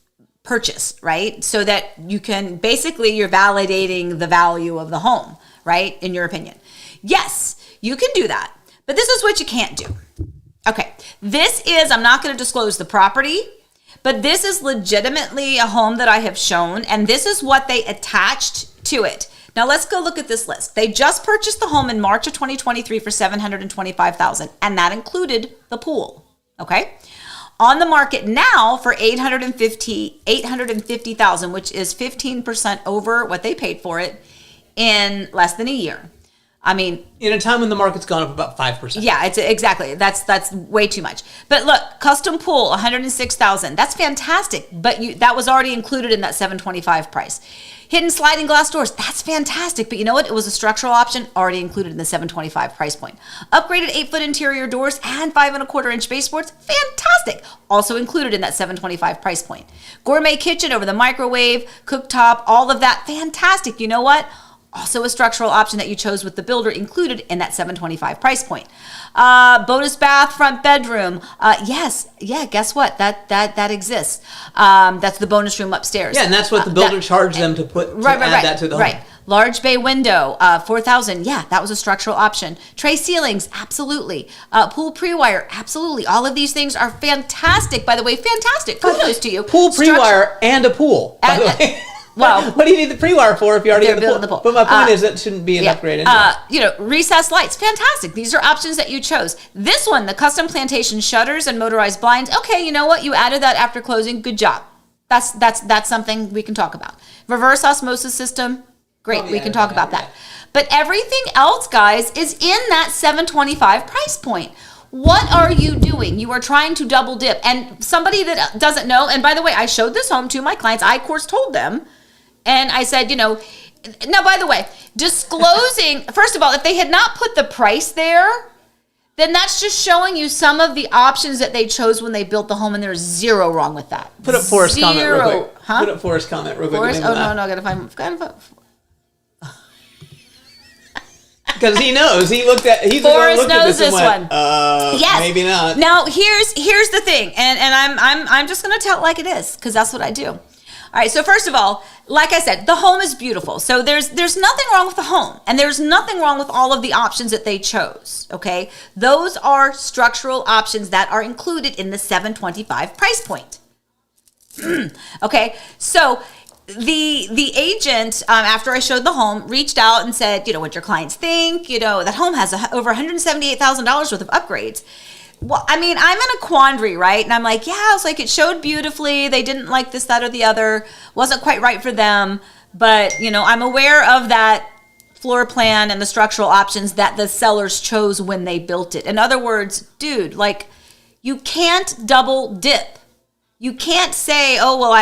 S1: purchase, right? So that you can, basically you're validating the value of the home, right? In your opinion. Yes, you can do that, but this is what you can't do. Okay, I'm not going to disclose the property, but this is legitimately a home that I have shown, and this is what they attached to it. Now let's go look at this list. They just purchased the home in March of 2023 for $725,000, and that included the pool. Okay, on the market now for $850,000, which is 15% over what they paid for it in less than a year. I mean,
S2: in a time when the market's gone up about 5%.
S1: Yeah, it's exactly. That's way too much. But look, custom pool, $106,000. That's fantastic. But that was already included in that $725 price. Hidden sliding glass doors. That's fantastic. But you know what? It was a structural option already included in the $725 price point. Upgraded 8-foot interior doors and 5.25-inch baseboards. Fantastic. Also included in that $725 price point. Gourmet kitchen over the microwave, cooktop, all of that. Fantastic. You know what? Also a structural option that you chose with the builder included in that $725 price point. Bonus bath, front bedroom. Yes. Yeah, guess what? That exists. That's the bonus room upstairs.
S2: Yeah, and that's what the builder charged them to add that to the home.
S1: Right. Large bay window, $4,000. Yeah, that was a structural option. Tray ceilings, absolutely. Pool pre-wire, absolutely. All of these things are fantastic. By the way, fantastic. Kudos to you.
S2: Pool pre-wire and a pool, by the way.
S1: Well,
S2: what do you need the pre-wire for if you already have the pool? But my point is that shouldn't be an upgrade anyway.
S1: Recessed lights, fantastic. These are options that you chose. This one, the custom plantation shutters and motorized blinds. Okay, you know what? You added that after closing. Good job. That's something we can talk about. Reverse osmosis system. Great, we can talk about that. But everything else, guys, is in that $725 price point. What are you doing? You are trying to double dip. And somebody that doesn't know, and by the way, I showed this home to my clients. I, of course, told them. And I said, now, by the way, disclosing, first of all, if they had not put the price there, then that's just showing you some of the options that they chose when they built the home, and there's zero wrong with that.
S2: Put up Forrest's comment real quick.
S1: Huh?
S2: Put up Forrest's comment real quick.
S1: Forrest? Oh, no, I gotta find
S2: because he knows.
S1: Forrest knows this one.
S2: Yes. Maybe not.
S1: Now, here's the thing, and I'm just gonna tell it like it is, because that's what I do. All right, so first of all, like I said, the home is beautiful. So there's nothing wrong with the home, and there's nothing wrong with all of the options that they chose. Okay, those are structural options that are included in the $725 price point. Okay, so the agent, after I showed the home, reached out and said, what your clients think. That home has over $178,000 worth of upgrades. Well, I mean, I'm in a quandary, right? And I'm like, yeah, I was like, it showed beautifully. They didn't like this, that, or the other. Wasn't quite right for them. But, I'm aware of that floor plan and the structural options that the sellers chose when they built it. In other words, dude, like, you can't double dip. You can't say, oh, well,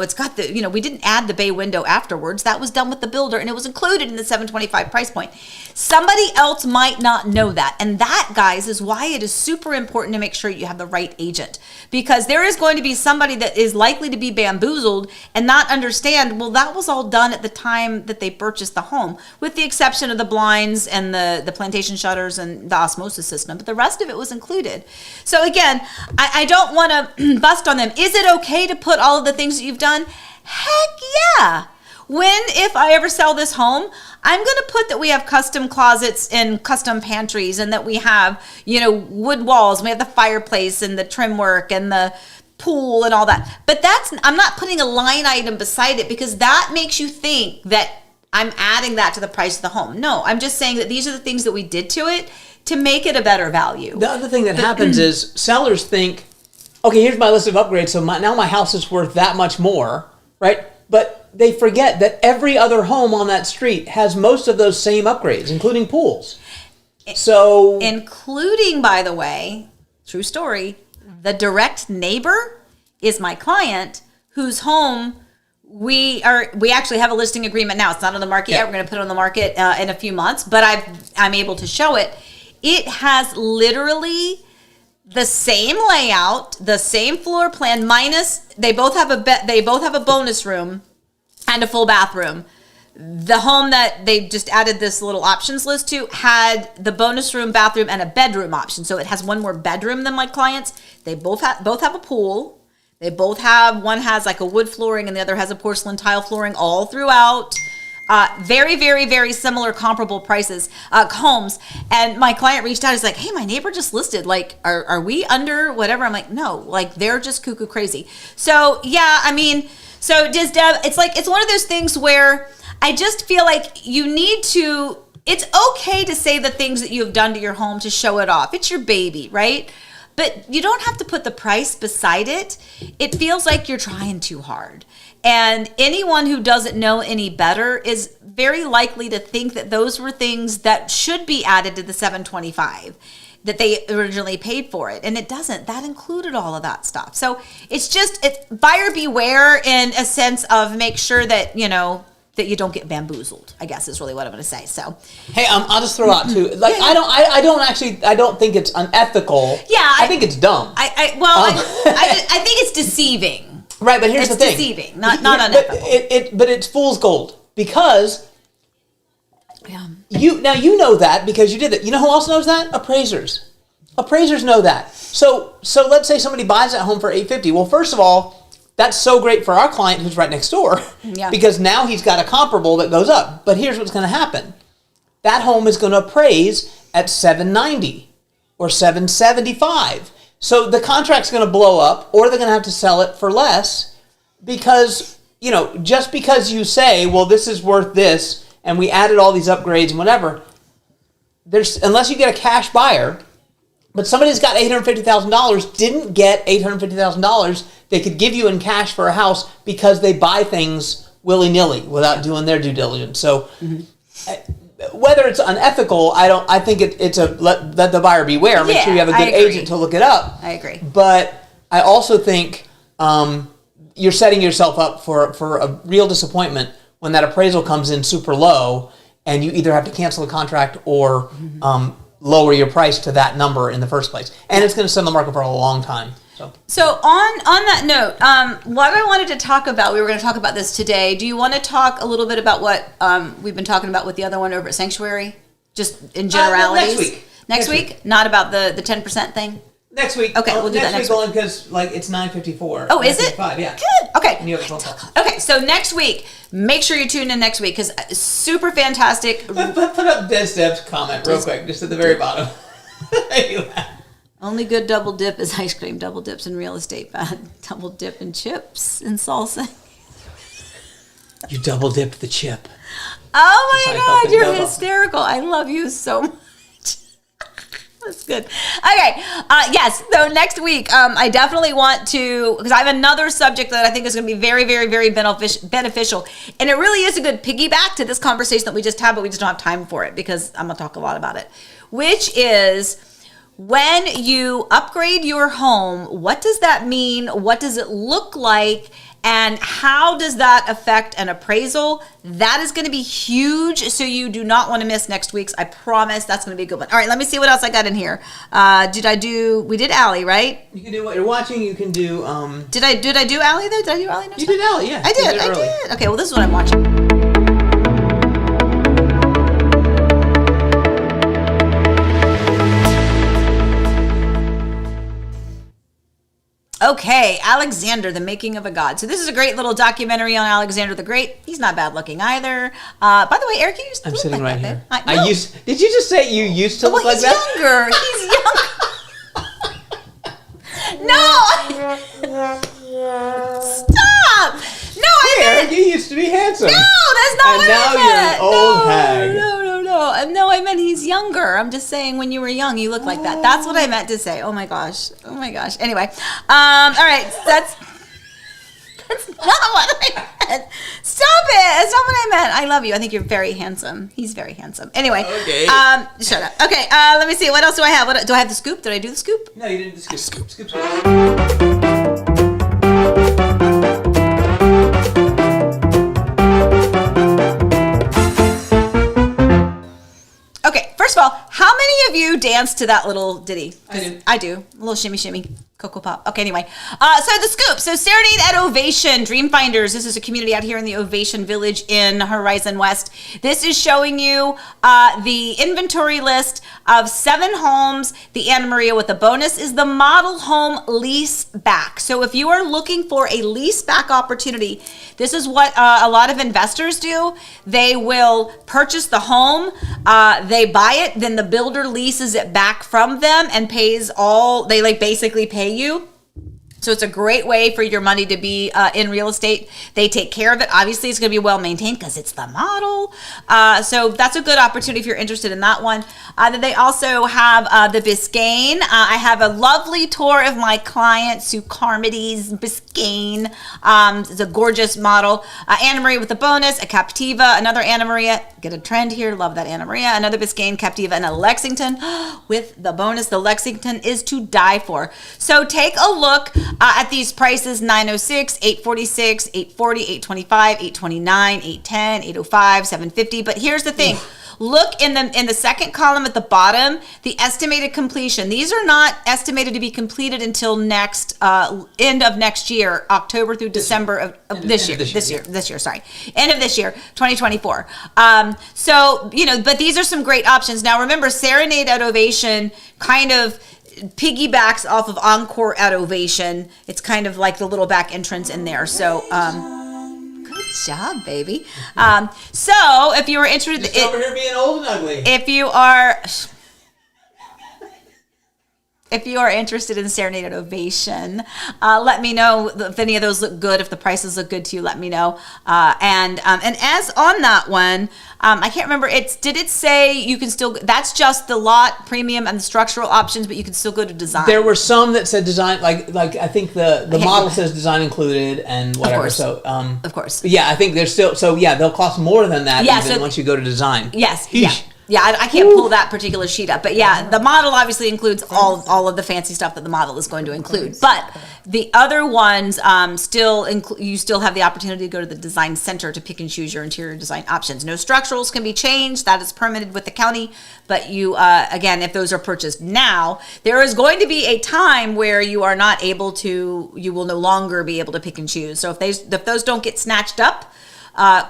S1: it's got the, we didn't add the bay window afterwards. That was done with the builder, and it was included in the $725 price point. Somebody else might not know that. And that, guys, is why it is super important to make sure you have the right agent. Because there is going to be somebody that is likely to be bamboozled and not understand, well, that was all done at the time that they purchased the home, with the exception of the blinds and the plantation shutters and the osmosis system. But the rest of it was included. So again, I don't want to bust on them. Is it okay to put all of the things that you've done? Heck yeah. If I ever sell this home, I'm going to put that we have custom closets and custom pantries, and that we have, wood walls. We have the fireplace and the trim work and the pool and all that. But I'm not putting a line item beside it, because that makes you think that I'm adding that to the price of the home. No, I'm just saying that these are the things that we did to it to make it a better value.
S2: The other thing that happens is sellers think, okay, here's my list of upgrades, so now my house is worth that much more, right? But they forget that every other home on that street has most of those same upgrades, including pools. So,
S1: including, by the way, true story, the direct neighbor is my client, whose home we actually have a listing agreement now. It's not on the market yet. We're going to put it on the market in a few months, but I'm able to show it. It has literally the same layout, the same floor plan, minus they both have a bonus room and a full bathroom. The home that they just added this little options list to had the bonus room, bathroom, and a bedroom option. So it has one more bedroom than my clients. They both have a pool. They both have, one has like a wood flooring and the other has a porcelain tile flooring all throughout. Very, very, very similar, comparable prices, homes. And my client reached out. He's like, hey, my neighbor just listed. Like, are we under whatever? I'm like, no, like they're just cuckoo crazy. So yeah, I mean, so does Deb, it's one of those things where I just feel like it's okay to say the things that you have done to your home to show it off. It's your baby, right? But you don't have to put the price beside it. It feels like you're trying too hard. And anyone who doesn't know any better is very likely to think that those were things that should be added to the $725, that they originally paid for it. And it doesn't. That included all of that stuff. So it's buyer beware, in a sense of make sure that, that you don't get bamboozled, I guess is really what I'm going to say. So,
S2: hey, I'll just throw out too. Like, yeah. I don't think it's unethical.
S1: Yeah,
S2: I think it's dumb.
S1: I think it's deceiving.
S2: Right, but here's the thing.
S1: It's deceiving, not unethical.
S2: But it's fool's gold, because you know that because you did it. You know who else knows that? Appraisers. Appraisers know that. So let's say somebody buys that home for $850. Well, first of all, that's so great for our client who's right next door, because now he's got a comparable that goes up. But here's what's going to happen: that home is going to appraise at $790 or $775. So the contract's going to blow up, or they're going to have to sell it for less, because, just because you say, well, this is worth this, and we added all these upgrades and whatever, unless you get a cash buyer, but somebody that's got $850,000 didn't get $850,000 they could give you in cash for a house because they buy things willy-nilly without doing their due diligence. So whether it's unethical, I think it's let the buyer beware. Make sure you have a good agent to look it up.
S1: I agree.
S2: But I also think you're setting yourself up for a real disappointment when that appraisal comes in super low, and you either have to cancel the contract or lower your price to that number in the first place. And it's going to sit on the market for a long time.
S1: So on that note, what I wanted to talk about, we were going to talk about this today. Do you want to talk a little bit about what we've been talking about with the other one over at Sanctuary? Just in generalities?
S2: Next week.
S1: Next week? Not about the 10% thing?
S2: Next week.
S1: Okay, we'll do that next week.
S2: Only because it's 9:54.
S1: Oh, is it?
S2: 9:55, yeah.
S1: Good. Okay.
S2: And you have a phone call.
S1: Okay, so next week, make sure you tune in next week because super fantastic.
S2: Put up Des Deb's comment real quick, just at the very bottom.
S1: Only good double dip is ice cream. Double dips in real estate bad. Double dip in chips and salsa.
S2: You double dipped the chip.
S1: Oh my God, you're
S2: double.
S1: hysterical. I love you so much. That's good. Okay. Yes. So next week, I definitely want to, because I have another subject that I think is going to be very, very, very beneficial. And it really is a good piggyback to this conversation that we just had, but we just don't have time for it because I'm going to talk a lot about it, which is when you upgrade your home, what does that mean? What does it look like? And how does that affect an appraisal? That is going to be huge, so you do not want to miss next week's. I promise that's going to be a good one. All right, let me see what else I got in here. We did Allie, right?
S2: You can do what you're watching. You can do.
S1: Did I do Allie, though? Did I do Allie?
S2: You did Allie, yeah.
S1: I did. Okay, well, this is what I'm watching. Okay, Alexander, the Making of a God. So this is a great little documentary on Alexander the Great. He's not bad looking either. By the way, Eric, you used to
S2: I'm
S1: look
S2: sitting
S1: like
S2: right
S1: that,
S2: here.
S1: babe.
S2: Did you just say you used to look like that?
S1: He's younger. No. Stop. No,
S2: Eric, you used to be handsome.
S1: No, that's not what I meant.
S2: And now you're an old hag.
S1: No, I meant he's younger. I'm just saying when you were young, you looked like that. That's what I meant to say. Oh my gosh. Anyway, all right, that's not what I meant. Stop it. That's not what I meant. I love you. I think you're very handsome. He's very handsome. Anyway,
S2: okay.
S1: Shut up. Okay, let me see. What else do I have? Do I have the scoop? Did I do the scoop?
S2: No, you didn't do the scoop. Scoop.
S1: Okay, first of all, how many of you dance to that little ditty?
S2: I
S1: do. A little shimmy, shimmy. Cocoa Pop. Okay, anyway. So the scoop. So Serenade at Ovation Dreamfinders. This is a community out here in the Ovation Village in Horizon West. This is showing you the inventory list of 7 homes. The Anna Maria with the bonus is the model home lease back. So if you are looking for a lease back opportunity, this is what a lot of investors do. They will purchase the home, they buy it, then the builder leases it back from them and pays all, they basically pay you. So it's a great way for your money to be in real estate. They take care of it. Obviously, it's going to be well maintained because it's the model. So that's a good opportunity if you're interested in that one. Then they also have the Biscayne. I have a lovely tour of my client, Sue Carmody's Biscayne. It's a gorgeous model. Anna Maria with the bonus, a Captiva, another Anna Maria. Get a trend here. Love that Anna Maria. Another Biscayne, Captiva, and a Lexington with the bonus. The Lexington is to die for. So take a look at these prices: 906, 846, 840, 825, 829, 810, 805, 750. But here's the thing. Look in the second column at the bottom, the estimated completion. These are not estimated to be completed until next end of next year, October through December of this year. End of this year, 2024. So, but these are some great options. Now remember, Serenade at Ovation kind of piggybacks off of Encore at Ovation. It's kind of like the little back entrance in there. So, good job, baby. So if you were interested,
S2: Just over here being old and ugly.
S1: If you are interested in Serenade at Ovation, let me know if any of those look good. If the prices look good to you, let me know. And as on that one, I can't remember. Did it say you can still? That's just the lot premium and the structural options, but you can still go to design.
S2: There were some that said design, like I think the model says design included and whatever.
S1: Of course.
S2: So
S1: of course.
S2: Yeah, I think there's still. So yeah, they'll cost more than that once you go to design.
S1: Yes.
S2: Yeesh.
S1: Yeah. Yeah, I can't pull that particular sheet up. But yeah, the model obviously includes all of the fancy stuff that the model is going to include. But the other ones you still have the opportunity to go to the design center to pick and choose your interior design options. No structurals can be changed. That is permitted with the county. But you, again, if those are purchased now, there is going to be a time where you are not able to, you will no longer be able to pick and choose. So if those don't get snatched up,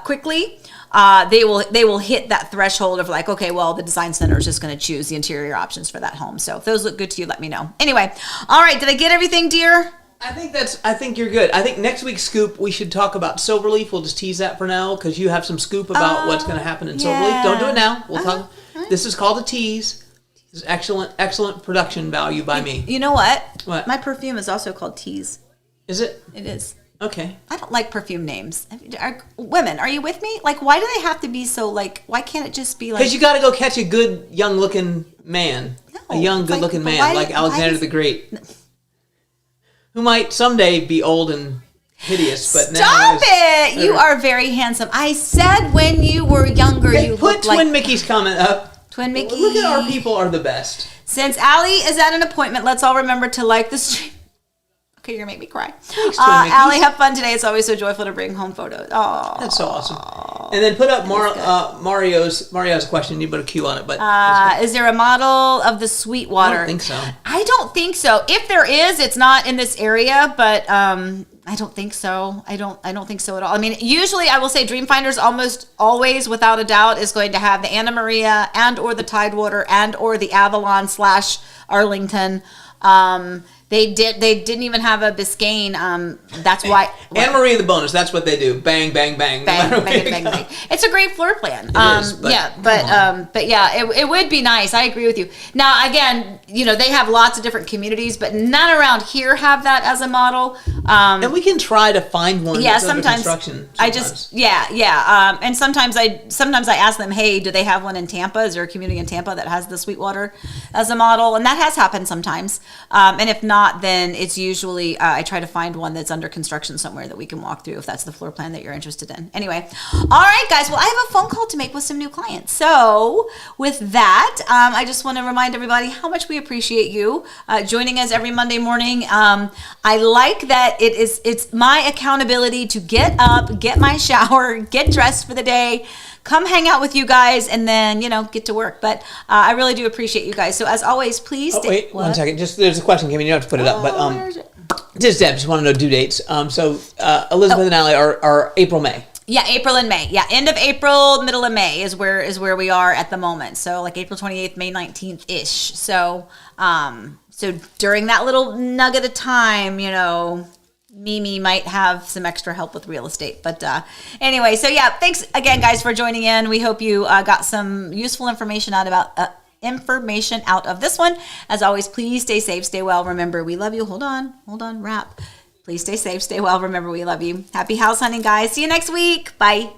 S1: quickly, they will hit that threshold of like, okay, well, the design center is just going to choose the interior options for that home. So if those look good to you, let me know. Anyway, all right, did I get everything, dear?
S2: I think you're good. I think next week's scoop we should talk about Silverleaf. We'll just tease that for now because you have some scoop about what's going to happen in Silverleaf. Don't do it now. We'll talk. Right. This is called a tease. This is excellent production value by me.
S1: You know what?
S2: What?
S1: My perfume is also called Tease.
S2: Is it?
S1: It is.
S2: Okay.
S1: I don't like perfume names. Women, are you with me? Like, why do they have to be so like? Why can't it just be like?
S2: Because you got to go catch a good young-looking man, a young, good-looking man like Alexander the Great. Who might someday be old and hideous, but
S1: Stop it! You are very handsome. I said when you were younger, you
S2: put
S1: looked like...
S2: Twin Mickey's comment up.
S1: Twin Mickey.
S2: Look at our people are the best.
S1: Since Allie is at an appointment, let's all remember to like the stream. Okay, you're gonna make me cry.
S2: Thanks, Twin Mickeys.
S1: Allie, have fun today. It's always so joyful to bring home photos. Oh,
S2: that's so awesome. And then put up Mario's question. You put a Q on it, but
S1: is there a model of the Sweetwater?
S2: I don't think so.
S1: I don't think so. If there is, it's not in this area, but I don't think so. I don't think so at all. I mean, usually I will say Dreamfinders almost always, without a doubt, is going to have the Anna Maria and or the Tidewater and or the Avalon / Arlington. They didn't even have a Biscayne. That's why
S2: Anne Marie and the bonus. That's what they do. Bang, bang, bang.
S1: Bang. It's a great floor plan.
S2: It is, but
S1: it would be nice. I agree with you. Now again, they have lots of different communities, but none around here have that as a model.
S2: And we can try to find one.
S1: Yeah,
S2: that's
S1: sometimes
S2: under construction.
S1: I just and sometimes I ask them, hey, do they have one in Tampa? Is there a community in Tampa that has the Sweetwater as a model? And that has happened sometimes. And if not, then it's usually I try to find one that's under construction somewhere that we can walk through if that's the floor plan that you're interested in. Anyway, all right, guys. Well, I have a phone call to make with some new clients. So with that, I just want to remind everybody how much we appreciate you joining us every Monday morning. I like that it's my accountability to get up, get my shower, get dressed for the day, come hang out with you guys, and then, get to work. But I really do appreciate you guys. So as always, please stay.
S2: Wait, 1 second. There's a question came in. You don't have to put it up. But just Deb, just want to know due dates. So Elizabeth and Allie are April, May.
S1: Yeah, April and May. Yeah, end of April, middle of May is where we are at the moment. So like April 28th, May 19th-ish. So during that little nugget of time, Mimi might have some extra help with real estate. But anyway, so yeah, thanks again, guys, for joining in. We hope you got some useful information out of this one. As always, please stay safe, stay well. Remember, we love you. Hold on, wrap. Please stay safe, stay well. Remember, we love you. Happy house hunting, guys. See you next week. Bye.